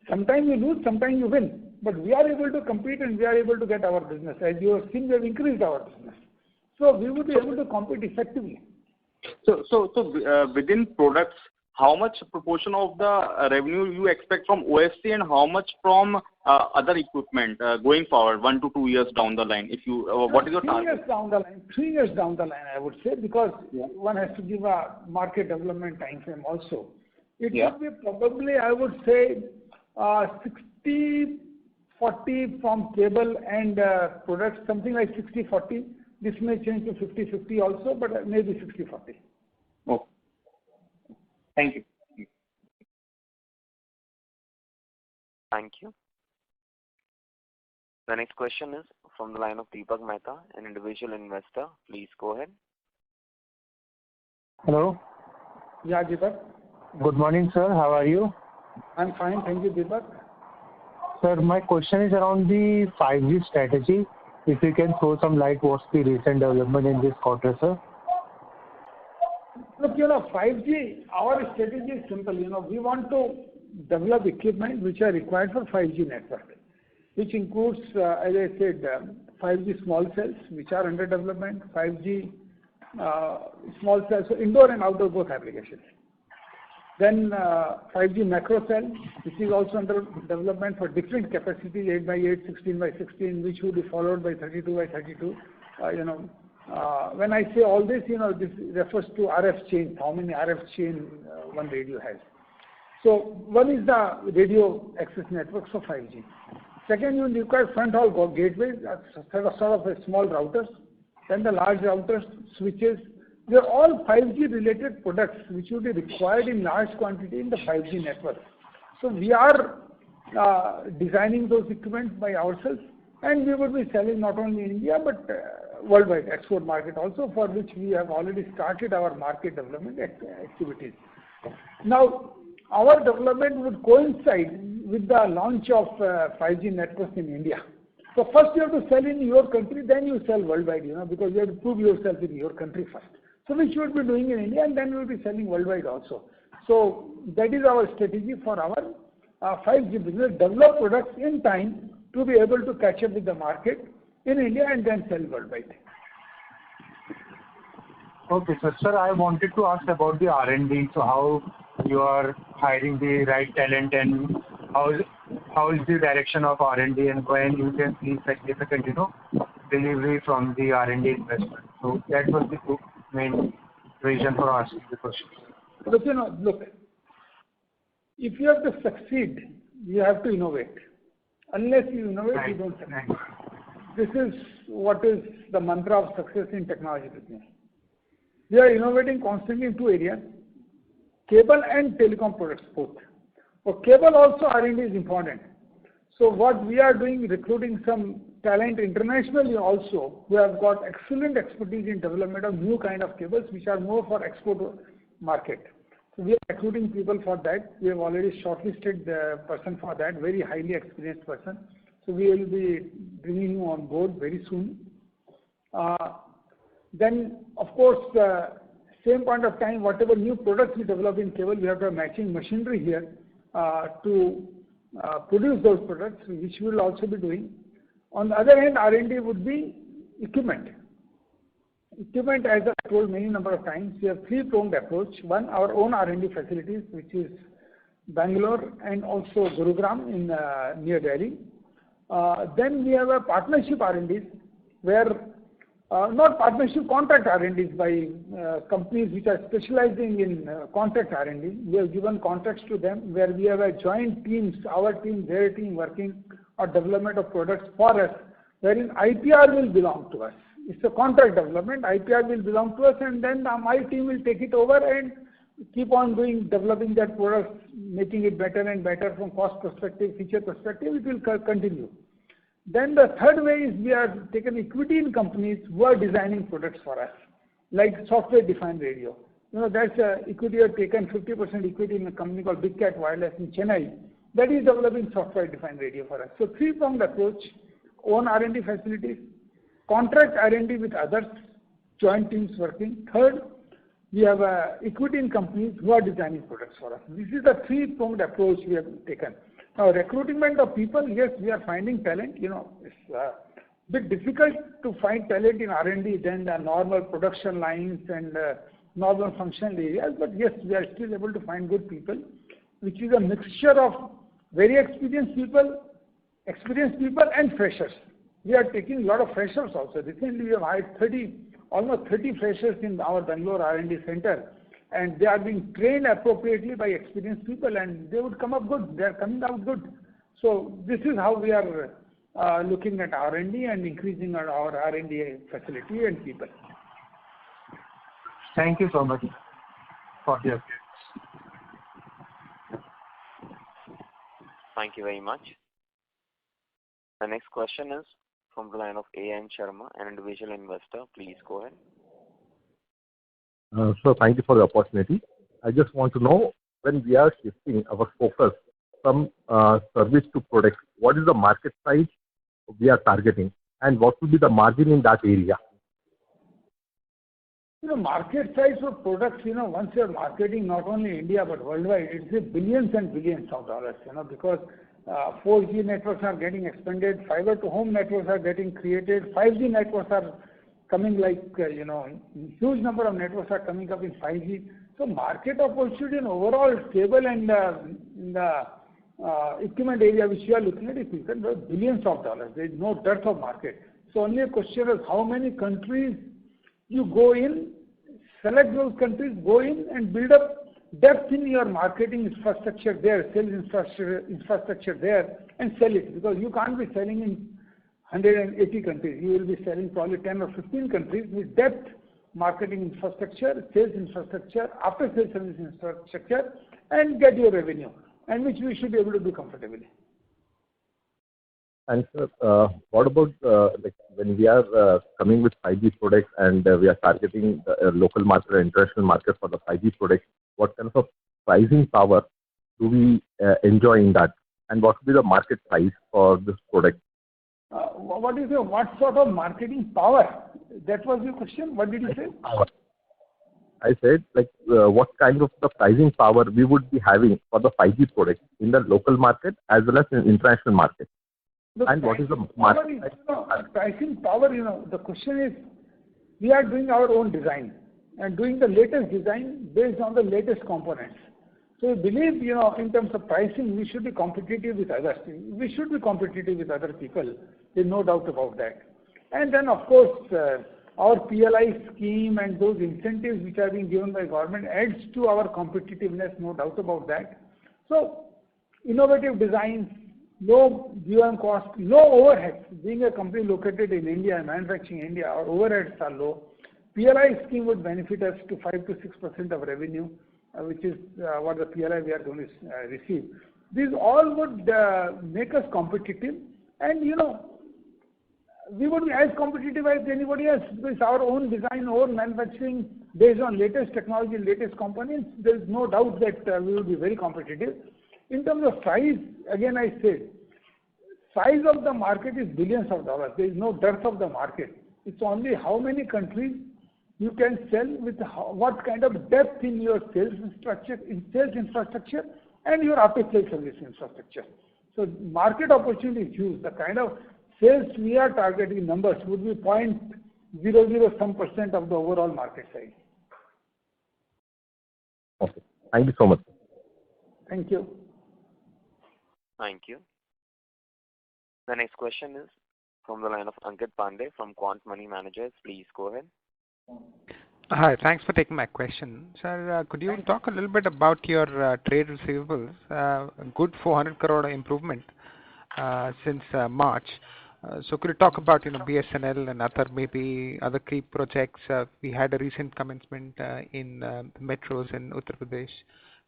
Sometimes you lose, sometimes you win. But we are able to compete and we are able to get our business. As you have seen, we have increased our business. So we would be able to compete effectively. So within products, how much proportion of the revenue you expect from OFC and how much from other equipment going forward 1 to 2 years down the line? If you, what is your target? 3 years down the line, I would say, because one has to give a market development time frame also. It would be probably, I would say, 60-40 from cable and products, something like 60-40. This may change to 50-50 also, but maybe 60-40. Okay. Thank you. Thank you. The next question is from the line of Deepak Mehta, an individual investor. Please go ahead. Hello. Yeah, Deepak. Good morning, sir. How are you? I'm fine. Thank you, Deepak. Sir, my question is around the 5G strategy. If you can throw some light, what's the recent development in this quarter, sir? Look, 5G, our strategy is simple. We want to develop equipment which are required for 5G network, which includes, as I said, 5G small cells, which are under development, 5G small cells, so indoor and outdoor both applications. Then 5G macro cell, which is also under development for different capacities, 8x8, 16x16, which will be followed by 32x32. When I say all this, this refers to RF chain, how many RF chain one radio has. So one is the radio access networks of 5G. Second, you require front hall gateways, sort of a small routers. Then the large routers, switches. They are all 5G related products which will be required in large quantity in the 5G network. So we are designing those equipments by ourselves, and we will be selling not only in India but worldwide, export market also, for which we have already started our market development activities. Now, our development would coincide with the launch of 5G networks in India. So first you have to sell in your country, then you sell worldwide, because you have to prove yourself in your country first. So which you will be doing in India, and then we will be selling worldwide also. So that is our strategy for our 5G business, develop products in time to be able to catch up with the market in India and then sell worldwide. Okay, sir. Sir, I wanted to ask about the R&D. So how you are hiring the right talent and how is the direction of R&D and when you can see significant, delivery from the R&D investment. So that was the main reason for asking the question. But look, if you have to succeed, you have to innovate. Unless you innovate, you don't succeed. This is what is the mantra of success in technology business. We are innovating constantly in two areas, cable and telecom products both. For cable also R&D is important. So what we are doing, recruiting some talent internationally also, who have got excellent expertise in development of new kind of cables which are more for export market. So we are recruiting people for that. We have already shortlisted the person for that, very highly experienced person. So we will be bringing him on board very soon. Then, of course, same point of time, whatever new products we develop in cable, we have a matching machinery here to produce those products, which we will also be doing. On the other hand, R&D would be equipment. Equipment, as I told many number of times, we have three-pronged approach. One, our own R&D facilities, which is Bangalore and also Gurugram in near Delhi. Then we have a partnership R&Ds, where not partnership, contract R&Ds by companies which are specializing in contract R&D. We have given contracts to them where we have a joint teams, our team, their team working on development of products for us, wherein IPR will belong to us. It's a contract development, IPR will belong to us, and then my team will take it over and keep on developing that product, making it better and better from cost perspective, feature perspective, it will continue. Then the third way is we have taken equity in companies who are designing products for us, like software-defined radio. That's equity. We have taken 50% equity in a company called Big Cat Wireless in Chennai that is developing software-defined radio for us. So three-pronged approach, own R&D facilities, contract R&D with others, joint teams working. Third, we have equity in companies who are designing products for us. This is the three-pronged approach we have taken. Now, recruitment of people, yes, we are finding talent. It's a bit difficult to find talent in R&D than the normal production lines and normal functional areas. But yes, we are still able to find good people, which is a mixture of very experienced people and freshers. We are taking a lot of freshers also. Recently, we have hired almost 30 freshers in our Bangalore R&D center, and they are being trained appropriately by experienced people, and they would come up good. They are coming out good. So this is how we are looking at R&D and increasing our R&D facility and people. Thank you so much for the updates. Thank you very much. The next question is from the line of A.N. Sharma, an individual investor. Please go ahead. So thank you for the opportunity. I just want to know, when we are shifting our focus from service to product, what is the market size we are targeting, and what will be the margin in that area? Market size for products, once you are marketing not only India but worldwide, it's billions and billions of dollars, because 4G networks are getting expanded, fiber to home networks are getting created, 5G networks are coming huge number of networks are coming up in 5G. So market opportunity in overall cable and the equipment area which we are looking at is billions of dollars. There is no dearth of market. So only a question is how many countries you go in, select those countries, go in and build up depth in your marketing infrastructure there, sales infrastructure there, and sell it. Because you can't be selling in 180 countries. You will be selling probably 10 or 15 countries with depth marketing infrastructure, sales infrastructure, after sales service infrastructure, and get your revenue, and which we should be able to do comfortably. And sir, what about when we are coming with 5G products and we are targeting the local market or international market for the 5G products, what kind of pricing power do we enjoy in that? And what will be the market size for this product? What sort of marketing power? That was your question? What did you say? Power. I said, what kind of the pricing power we would be having for the 5G products in the local market as well as in international market? And what is the market? Pricing power, the question is, we are doing our own design and doing the latest design based on the latest components. So we believe, in terms of pricing, we should be competitive with others. We should be competitive with other people. There's no doubt about that. And then, of course, our PLI scheme and those incentives which are being given by government adds to our competitiveness, no doubt about that. So, innovative designs, low GM cost, low overheads. Being a company located in India and manufacturing in India, our overheads are low. PLI scheme would benefit us to 5 to 6% of revenue, which is what the PLI we are going to receive. These all would make us competitive, and we would be as competitive as anybody else with our own design, own manufacturing based on latest technology, latest components. There is no doubt that we will be very competitive. In terms of size, again I said, size of the market is billions of dollars. There is no dearth of the market. It's only how many countries you can sell with what kind of depth in your sales infrastructure and your after-sales service infrastructure. So market opportunity is huge. The kind of sales we are targeting numbers would be 0.00 some % of the overall market size. Okay. Thank you so much. Thank you. Thank you. The next question is from the line of Ankit Pandey from Quant Money Managers. Please go ahead. Hi, thanks for taking my question. Sir, could you talk a little bit about your trade receivables? A good 400 crore improvement since March. So could you talk about BSNL and other key projects? We had a recent commencement in metros in Uttar Pradesh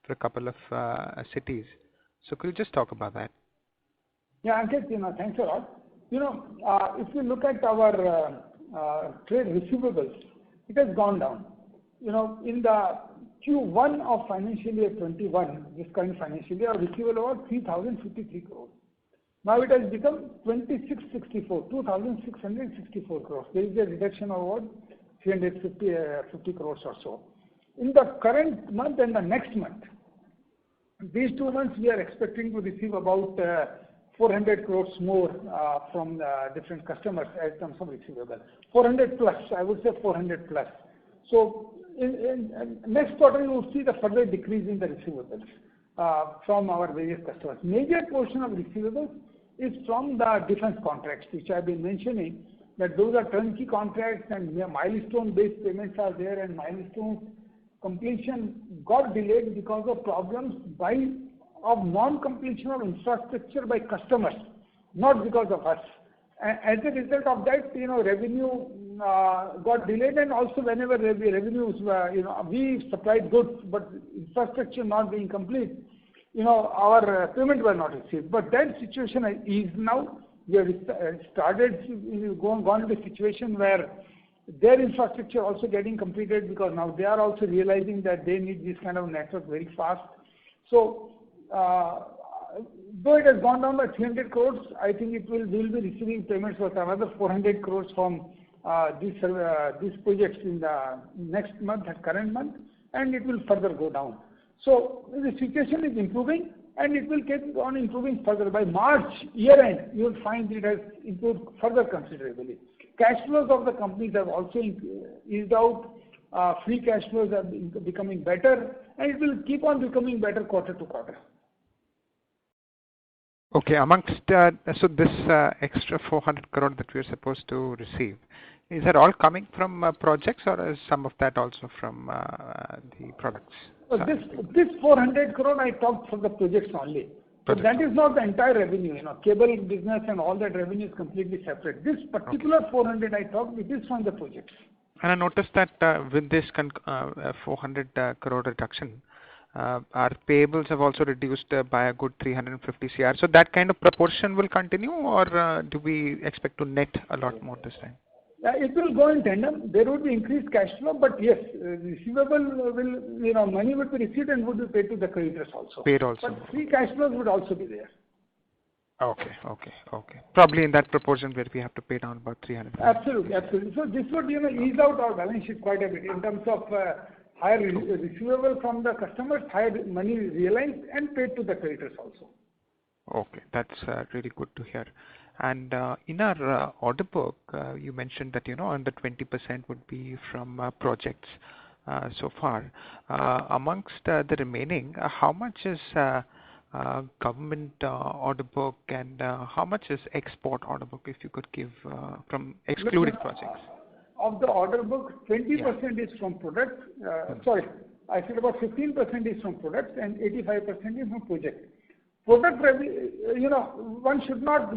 for a couple of cities. So could you just talk about that? Yeah, Ankit, thanks a lot. If you look at our trade receivables, it has gone down. In the Q1 of financial year 21, this current financial year, our receivable was 3,053 crores. Now it has become 2,664 crores. There is a reduction of about 350 crores or so. In the current month and the next month, these 2 months we are expecting to receive about 400 crores more from different customers as terms of receivable. 400 plus, I would say 400 plus. So in next quarter you will see the further decrease in the receivables from our various customers. Major portion of receivables is from the defense contracts, which I have been mentioning, that those are turnkey contracts and milestone-based payments are there, and milestone completion got delayed because of problems of non-completion of infrastructure by customers, not because of us. As a result of that, revenue got delayed, and also whenever revenues, we supplied goods, but infrastructure not being complete, our payment were not received. But that situation is now. We have started gone into a situation where their infrastructure also getting completed, because now they are also realizing that they need this kind of network very fast. So, though it has gone down by 300 crores, I think we'll be receiving payments worth another 400 crores from these projects in the next month, current month, and it will further go down. So the situation is improving, and it will keep on improving further. By March year end, you will find it has improved further considerably. Cash flows of the companies have also eased out. Free cash flows are becoming better, and it will keep on becoming better quarter to quarter. Okay, amongst so this extra 400 crore that we are supposed to receive, is that all coming from projects, or is some of that also from the products? So this 400 crore I talked for the projects only. So that is not the entire revenue. Cable business and all that revenue is completely separate. This particular 400 I talked, it is from the projects. And I noticed that with this 400 crore reduction, our payables have also reduced by a good 350 CR. So that kind of proportion will continue, or do we expect to net a lot more this time? It will go in tandem. There would be increased cash flow, but yes, receivable will, money would be received and would be paid to the creditors also. Paid also. But free cash flows would also be there. Okay. Probably in that proportion where we have to pay down about 300. Absolutely. So this would, ease out our balance sheet quite a bit in terms of higher receivable from the customers, higher money realized and paid to the creditors also. Okay, that's really good to hear. And in our order book, you mentioned that under 20% would be from projects so far. Amongst the remaining, how much is government order book, and how much is export order book, if you could give from excluding projects? Of the order book, 20% is from products. Sorry, I said about 15% is from products and 85% is from projects. Product revenue, one should not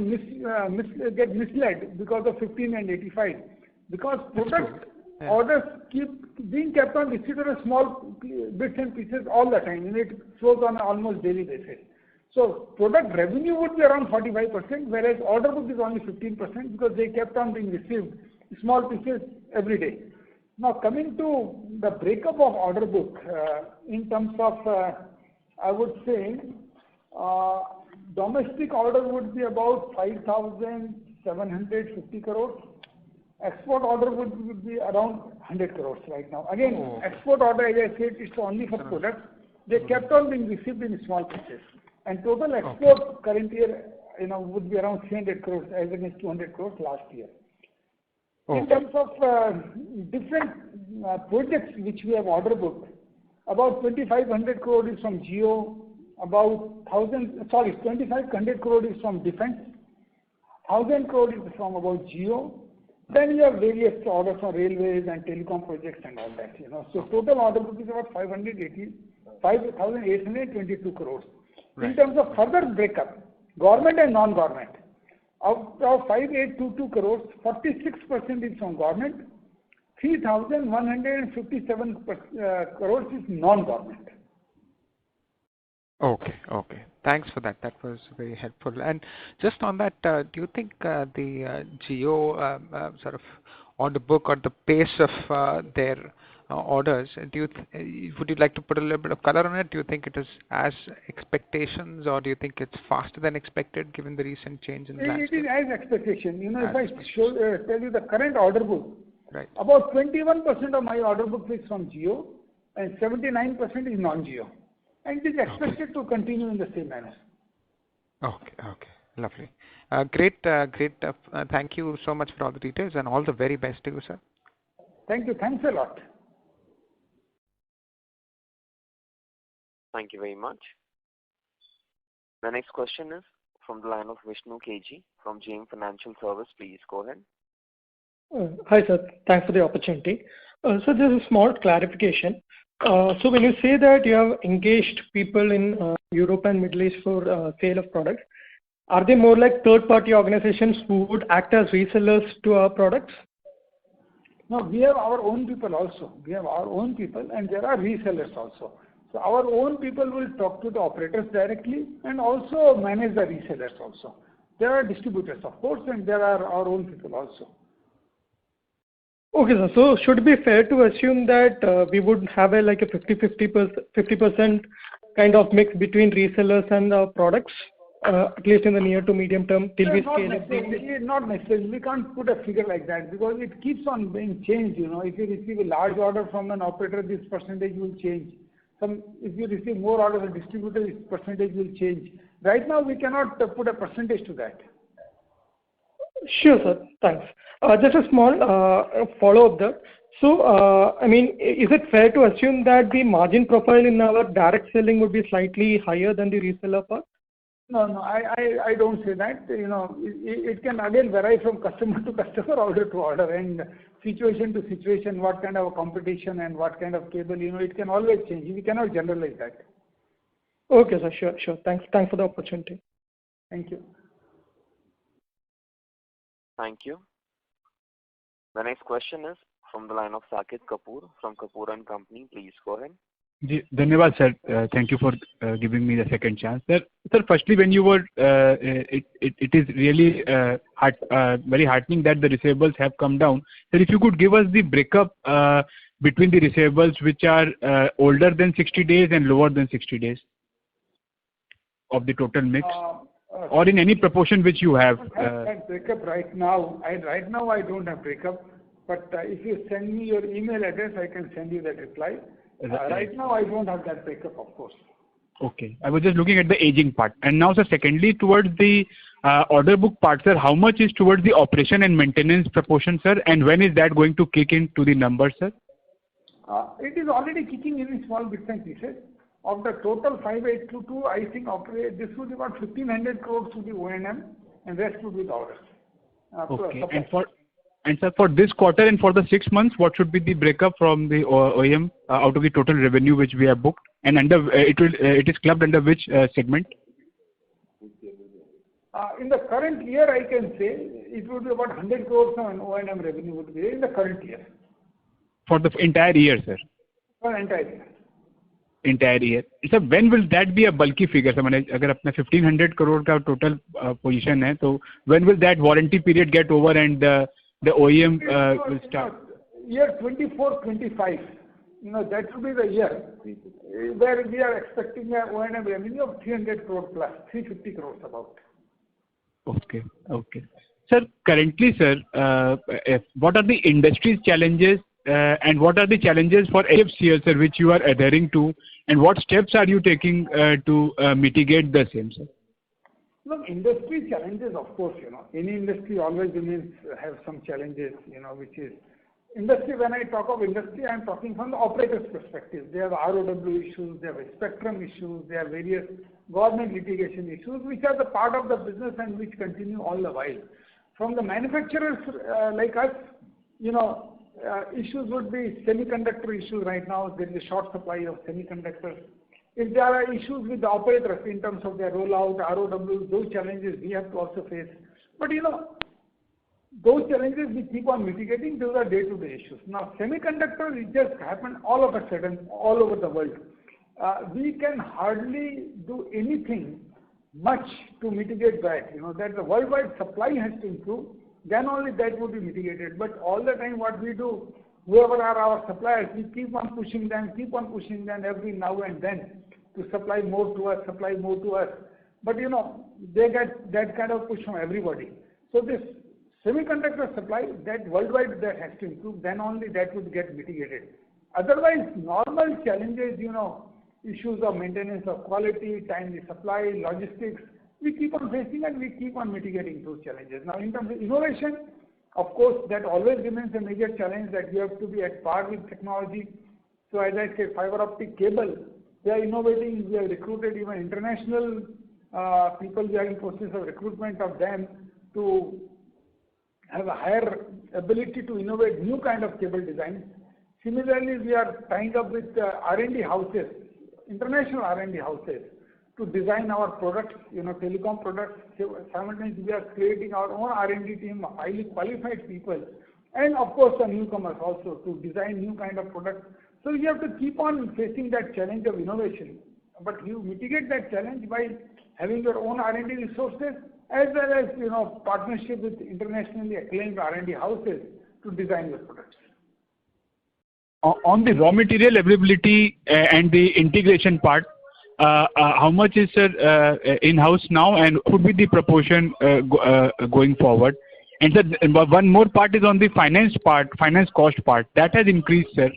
get misled because of 15 and 85, because product orders keep being kept on receiver small bits and pieces all the time. It flows on an almost daily basis. So product revenue would be around 45%, whereas order book is only 15% because they kept on being received small pieces every day. Now coming to the breakup of order book in terms of, I would say, domestic order would be about 5,750 crores. Export order would be around 100 crores right now. Again, export order, as I said, it's only for products. They kept on being received in small pieces. And total export current year, would be around 300 crores as against 200 crores last year. In terms of different projects which we have order booked, about 2,500 crore is from Geo, about 2,500 crore is from defense, 1,000 crore is from about Geo. Then you have various orders from railways and telecom projects and all that. So total order book is about 5,822 crores. Right. In terms of further breakup, government and non-government, out of 5,822 crores, 46% is from government, 3,157 crores is non-government. Okay. Thanks for that. That was very helpful. And just on that, do you think the Geo sort of order book or the pace of their orders. Would you like to put a little bit of color on it? Do you think it is as expectations, or do you think it's faster than expected given the recent change in the landscape? It is as expectation. If I tell you the current order book, right, about 21% of my order book is from Geo and 79% is non-Geo. And it is expected to continue in the same manner. Okay, lovely. Great. Thank you so much for all the details, and all the very best to you, sir. Thank you. Thanks a lot. Thank you very much. The next question is from the line of Vishnu KG from JM Financial Service. Please go ahead. Hi, sir. Thanks for the opportunity. So there's a small clarification. So when you say that you have engaged people in Europe and Middle East for sale of products, are they more like third-party organizations who would act as resellers to our products? No, we have our own people also. We have our own people, and there are resellers also. So our own people will talk to the operators directly and also manage the resellers also. There are distributors, of course, and there are our own people also. Okay, sir. So should it be fair to assume that we would have a 50% kind of mix between resellers and products, at least in the near to medium term, till we scale it? Not necessarily. We can't put a figure like that because it keeps on being changed. If you receive a large order from an operator, this percentage will change. If you receive more orders from a distributor, this percentage will change. Right now, we cannot put a percentage to that. Sure, sir. Thanks. Just a small follow-up there. So, is it fair to assume that the margin profile in our direct selling would be slightly higher than the reseller part? No, I don't say that. It can again vary from customer to customer, order to order, and situation to situation, what kind of competition and what kind of cable, it can always change. We cannot generalize that. Okay, sir. Sure. Thanks for the opportunity. Thank you. Thank you. The next question is from the line of Saket Kapoor from Kapoor & Company. Please go ahead. Dhanyavad, sir. Thank you for giving me the second chance. Sir, firstly, when you were, it is really very heartening that the receivables have come down. Sir, if you could give us the breakup between the receivables which are older than 60 days and lower than 60 days of the total mix, or in any proportion which you have. I have that breakup right now. Right now, I don't have breakup, but if you send me your email address, I can send you that reply. Right now, I don't have that breakup, of course. Okay. I was just looking at the aging part. And now, sir, secondly, towards the order book part, sir, how much is towards the operation and maintenance proportion, sir? And when is that going to kick into the numbers, sir? It is already kicking in small bits and pieces. Of the total 5822, I think this would be about 1,500 crores to the O&M, and rest would be the orders. Okay. And sir, for this quarter and for the 6 months, what should be the breakup from the OEM out of the total revenue which we have booked? And under it is clubbed under which segment? In the current year, I can say it would be about 100 crores on O&M revenue would be in the current year. For the entire year, sir? For the entire year. Entire year. Sir, when will that be a bulky figure? So, अगर अपना 1,500 crore का total position है, so when will that warranty period get over and the OEM will start? Year 24-25. That will be the year where we are expecting a O&M revenue of 300 crore plus, 350 crores about. Okay. Sir, currently, sir, what are the industry's challenges and what are the challenges for HFCL, sir, which you are adhering to, and what steps are you taking to mitigate the same, sir? Look, industry challenges, of course, any industry always have some challenges, which is industry. When I talk of industry, I am talking from the operator's perspective. They have ROW issues, they have spectrum issues, they have various government litigation issues, which are the part of the business and which continue all the while. From the manufacturers like us, issues would be semiconductor issues right now. There is a short supply of semiconductors. If there are issues with the operators in terms of their rollout, ROW, those challenges we have to also face. But those challenges we keep on mitigating. Those are day-to-day issues. Now, semiconductors, it just happened all of a sudden, all over the world. We can hardly do anything much to mitigate that. That the worldwide supply has to improve. Then only that would be mitigated. But all the time what we do, whoever are our suppliers, we keep on pushing them every now and then to supply more to us. But they get that kind of push from everybody. So this semiconductor supply, that worldwide that has to improve, then only that would get mitigated. Otherwise, normal challenges, issues of maintenance of quality, timely supply, logistics, we keep on facing and we keep on mitigating those challenges. Now, in terms of innovation, of course, that always remains a major challenge, that you have to be at par with technology. So as I said, fiber optic cable, we are innovating. We have recruited even international people. We are in process of recruitment of them to have a higher ability to innovate new kind of cable design. Similarly, we are tying up with R&D houses, international R&D houses, to design our products, telecom products. Simultaneously, we are creating our own R&D team of highly qualified people, and of course the newcomers also, to design new kind of products. So you have to keep on facing that challenge of innovation, but you mitigate that challenge by having your own R&D resources, as well as partnership with internationally acclaimed R&D houses to design your products. On the raw material availability and the integration part, how much is in-house now, and what would be the proportion going forward? And sir, one more part is on the finance cost part. That has increased, sir.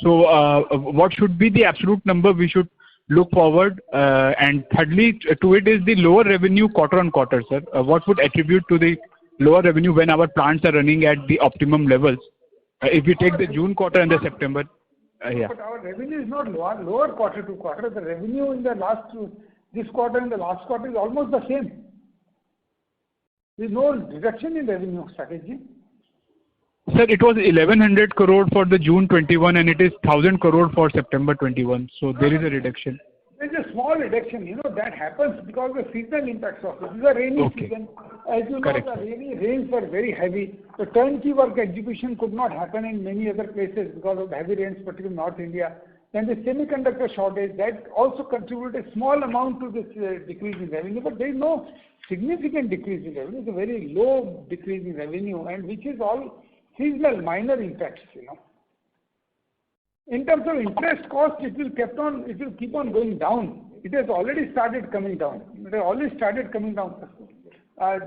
So what should be the absolute number we should look forward? And thirdly, to it is the lower revenue quarter on quarter, sir. What would attribute to the lower revenue when our plants are running at the optimum levels? If you take the June quarter and the September, yeah. But our revenue is not lower quarter to quarter. The revenue in this quarter and the last quarter is almost the same. There is no reduction in revenue strategy. Sir, it was 1100 crore for the June 21 and it is 1000 crore for September 21. So there is a reduction. There is a small reduction. That happens because of seasonal impacts also. This is a rainy season. As you know, the rains were very heavy. The turnkey work execution could not happen in many other places because of heavy rains, particularly in North India. Then the semiconductor shortage, that also contributed a small amount to this decrease in revenue. But there is no significant decrease in revenue. It's a very low decrease in revenue, and which is all seasonal minor impacts. In terms of interest cost, it will keep on going down. It has already started coming down.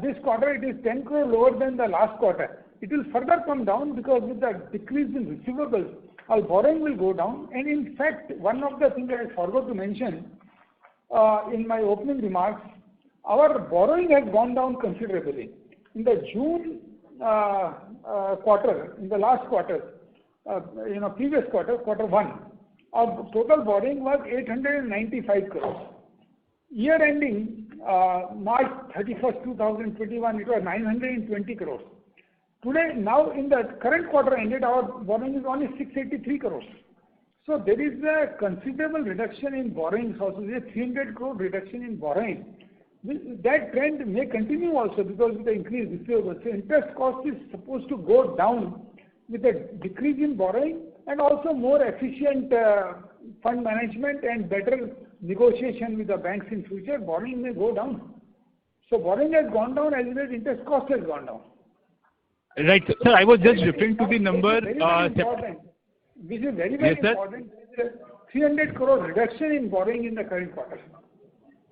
This quarter it is 10 crore lower than the last quarter. It will further come down because with the decrease in receivables, our borrowing will go down. And in fact, one of the things that I forgot to mention in my opening remarks, our borrowing has gone down considerably. In the June quarter, in the last quarter, previous quarter, quarter one, our total borrowing was 895 crores. Year ending March 31st, 2021, it was 920 crores. Today, now in the current quarter ended, our borrowing is only 683 crores. So there is a considerable reduction in borrowings also. There is a 300 crore reduction in borrowing. That trend may continue also because of the increased receivables. So interest cost is supposed to go down with a decrease in borrowing and also more efficient fund management and better negotiation with the banks in future. Borrowing may go down. So borrowing has gone down as well as interest cost has gone down. Right, sir. I was just referring to the number. This is very, very important. There is a 300 crore reduction in borrowing in the current quarter.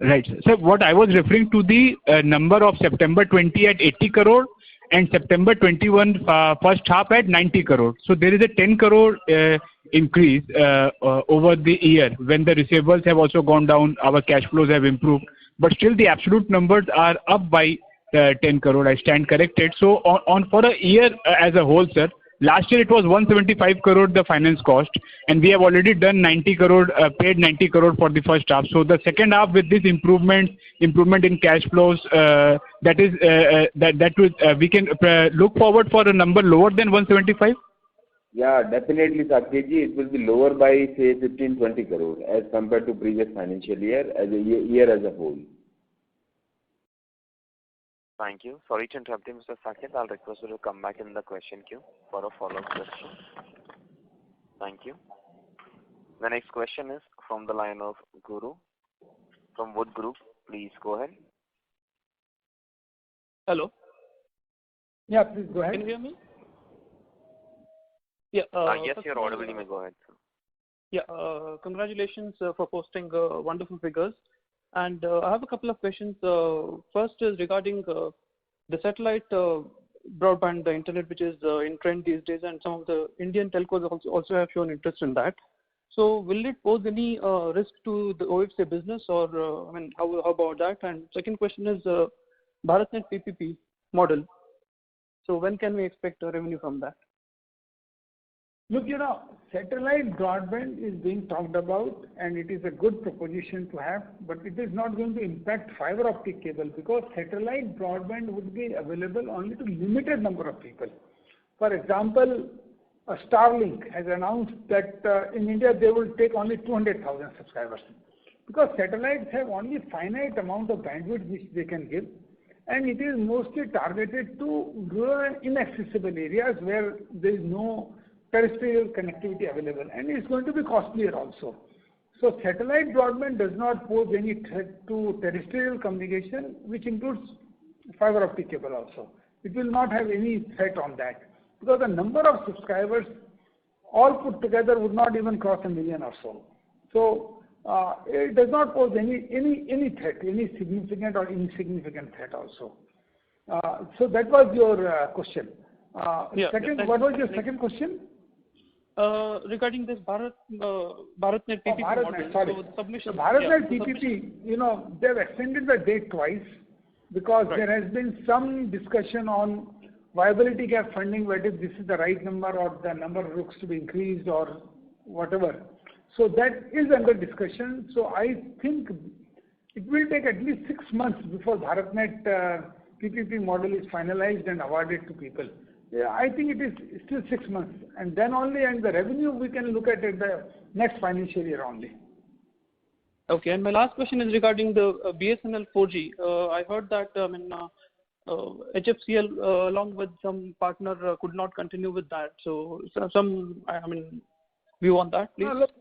Right. So what I was referring to the number of September 20 at 80 crore and September 21 first half at 90 crore. So there is a 10 crore increase over the year when the receivables have also gone down, our cash flows have improved, but still the absolute numbers are up by 10 crore. I stand corrected. So on for a year as a whole, sir, last year it was 175 crore the finance cost, and we have already done 90 crore, paid 90 crore for the first half. So the second half with this improvement in cash flows, we can look forward for a number lower than 175. Yeah, definitely, Saketji. It will be lower by say 15-20 crore as compared to previous financial year as a year as a whole. Thank you. Sorry to interrupt you, Mr. Saket. I'll request you to come back in the question queue for a follow-up question. Thank you. The next question is from the line of Guru from Wood Group. Please go ahead. Hello. Yeah, please go ahead. Can you hear me? Yeah. Yes, you're audible. You may go ahead, sir. Yeah. Congratulations for posting wonderful figures. And I have a couple of questions. First is regarding the satellite broadband, the internet, which is in trend these days, and some of the Indian telcos also have shown interest in that. So will it pose any risk to the OFC business, or how about that? And second question is BharatNet PPP model. So when can we expect revenue from that? Look, satellite broadband is being talked about, and it is a good proposition to have, but it is not going to impact fiber optic cable, because satellite broadband would be available only to limited number of people. For example, Starlink has announced that in India they will take only 200,000 subscribers, because satellites have only finite amount of bandwidth which they can give, and it is mostly targeted to rural and inaccessible areas where there is no terrestrial connectivity available, and it's going to be costlier also. So satellite broadband does not pose any threat to terrestrial communication, which includes fiber optic cable also. It will not have any threat on that, because the number of subscribers all put together would not even cross 1 million or so. So it does not pose any threat, any significant or insignificant threat also. So that was your question. What was your second question? Regarding this BharatNet PPP model. Sorry. So the submission. BharatNet PPP, they've extended the date twice, because there has been some discussion on viability gap funding, whether this is the right number or the number looks to be increased or whatever. So that is under discussion. So I think it will take at least 6 months before BharatNet PPP model is finalized and awarded to people. Yeah, I think it is still 6 months, and then only, and the revenue we can look at it the next financial year only. Okay, and my last question is regarding the BSNL 4G. I heard that HFCL along with some partner could not continue with that. So some view on that, please. No, look,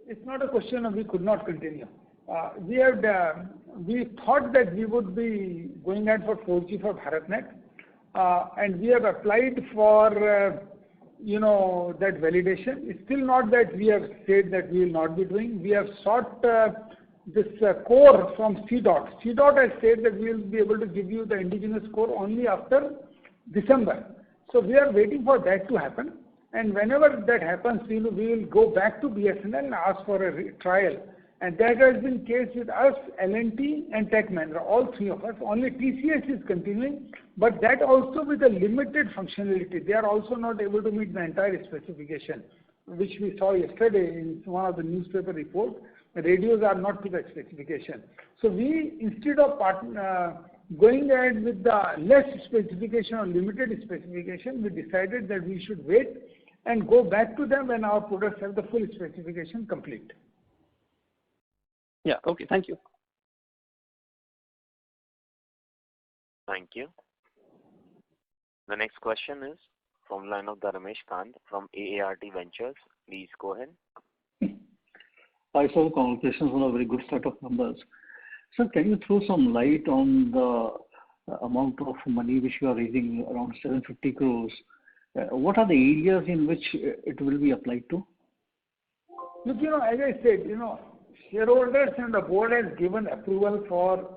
it's not a question of we could not continue. We thought that we would be going out for 4G for BharatNet. And we have applied for, that validation. It's still not that we have said that we will not be doing. We have sought this core from CDOT. CDOT has said that we will be able to give you the indigenous core only after December. So we are waiting for that to happen. And whenever that happens, we will go back to BSNL and ask for a trial. And that has been the case with us, L&T and Tech Mahindra, all three of us. Only TCS is continuing, but that also with a limited functionality. They are also not able to meet the entire specification, which we saw yesterday in one of the newspaper reports. The radios are not to the specification. So we, instead of going ahead with the less specification or limited specification, we decided that we should wait and go back to them when our products have the full specification complete. Yeah, okay, thank you. Thank you. The next question is from the line of Dharmesh Kant from AART Ventures. Please go ahead. Hi, sir. Congratulations on a very good set of numbers. Sir, can you throw some light on the amount of money which you are raising, around 750 crores? What are the areas in which it will be applied to? Look, as I said, shareholders and the board has given approval for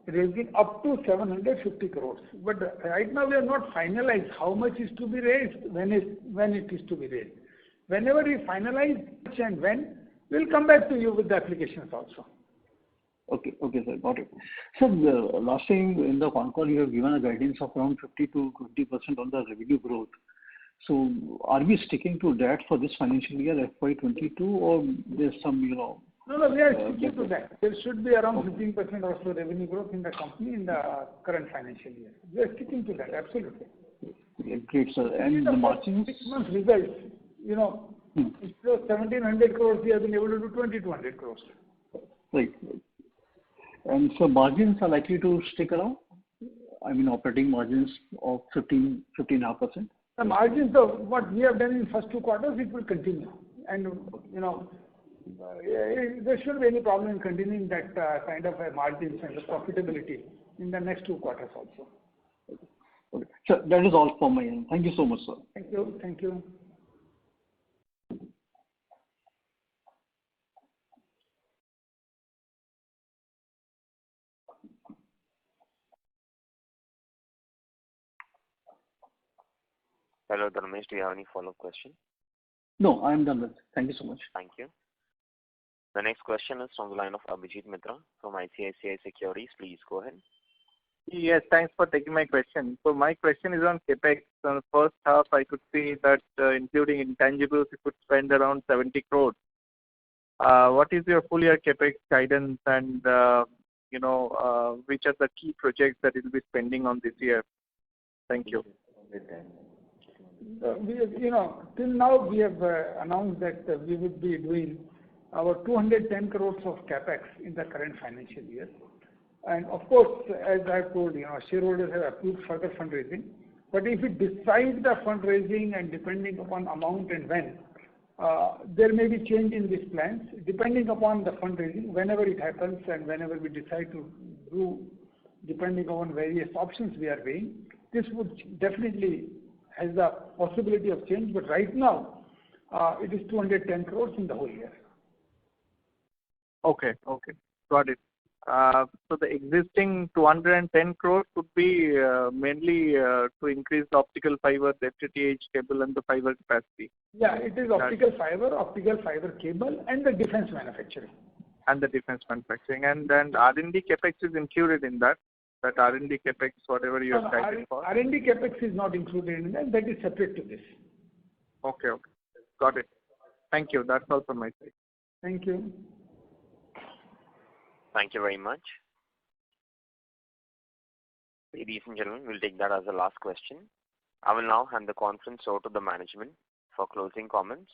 raising up to 750 crores. But right now we have not finalized how much is to be raised, when it is to be raised. Whenever we finalize and when, we'll come back to you with the applications also. Okay, sir, got it. So last time in the con call you have given a guidance of around 50 to 20% on the revenue growth. So are we sticking to that for this financial year FY22, or there's some No, we are sticking to that. There should be around 15% or so revenue growth in the company in the current financial year. We are sticking to that, absolutely. Yeah, great, sir. And the margins? 6 months results, instead of 1,700 crores, we have been able to do 2,200 crores. Right. And so margins are likely to stick around? Operating margins of 15.5%? The margins of what we have done in first 2 quarters, it will continue. And, there shouldn't be any problem in continuing that kind of a margins and the profitability in the next 2 quarters also. Okay. So that is all from my end. Thank you so much, sir. Thank you. Hello, Dharmesh. Do you have any follow-up question? No, I am done with it. Thank you so much. Thank you. The next question is from the line of Abhijit Mitra from ICICI Securities. Please go ahead. Yes, thanks for taking my question. So my question is on CapEx. On the first half, I could see that including intangibles, you could spend around 70 crores. What is your full year CapEx guidance and, which are the key projects that you'll be spending on this year? Thank you. Till now we have announced that we would be doing our 210 crores of capex in the current financial year. And of course, as I've told you, shareholders have approved further fundraising. But if we decide the fundraising and depending upon amount and when, there may be change in these plans depending upon the fundraising, whenever it happens and whenever we decide to do, depending on various options we are weighing. This would definitely has the possibility of change, but right now it is 210 crores in the whole year. Okay, got it. So the existing 210 crores would be mainly to increase the optical fiber, the FTTH cable and the fiber capacity. Yeah, it is optical fiber cable and the defense manufacturing. And the defense manufacturing. And then R&D capex is included in that R&D capex, whatever you have guided for? R&D capex is not included in that. That is separate to this. Okay. Got it. Thank you. That's all from my side. Thank you. Thank you very much. Ladies and gentlemen, we'll take that as the last question. I will now hand the conference over to the management for closing comments.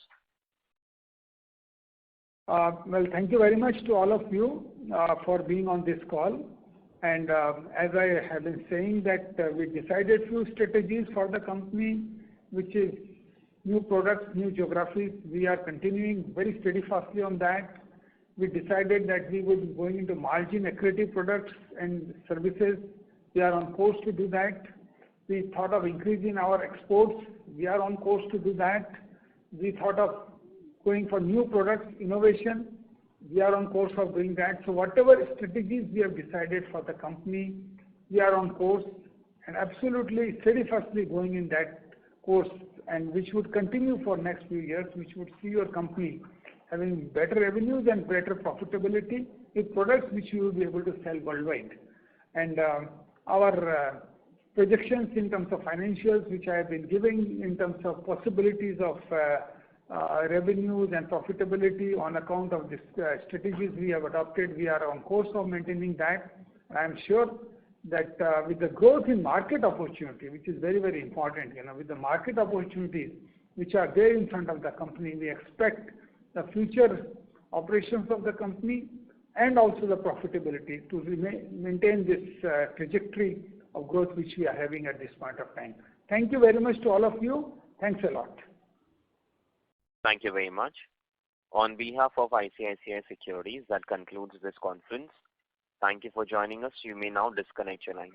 Well, thank you very much to all of you for being on this call. And as I have been saying that we decided few strategies for the company, which is new products, new geographies. We are continuing very steadfastly on that. We decided that we would be going into margin accretive products and services. We are on course to do that. We thought of increasing our exports. We are on course to do that. We thought of going for new products, innovation. We are on course of doing that. So whatever strategies we have decided for the company, we are on course and absolutely steadfastly going in that course, and which would continue for next few years, which would see your company having better revenues and better profitability with products which you will be able to sell worldwide. And our projections in terms of financials, which I have been giving in terms of possibilities of revenues and profitability on account of the strategies we have adopted, we are on course of maintaining that. I am sure that with the growth in market opportunity, which is very, very important, with the market opportunities which are there in front of the company, we expect the future operations of the company and also the profitability to maintain this trajectory of growth which we are having at this point of time. Thank you very much to all of you. Thanks a lot. Thank you very much. On behalf of ICICI Securities, that concludes this conference. Thank you for joining us. You may now disconnect your lines.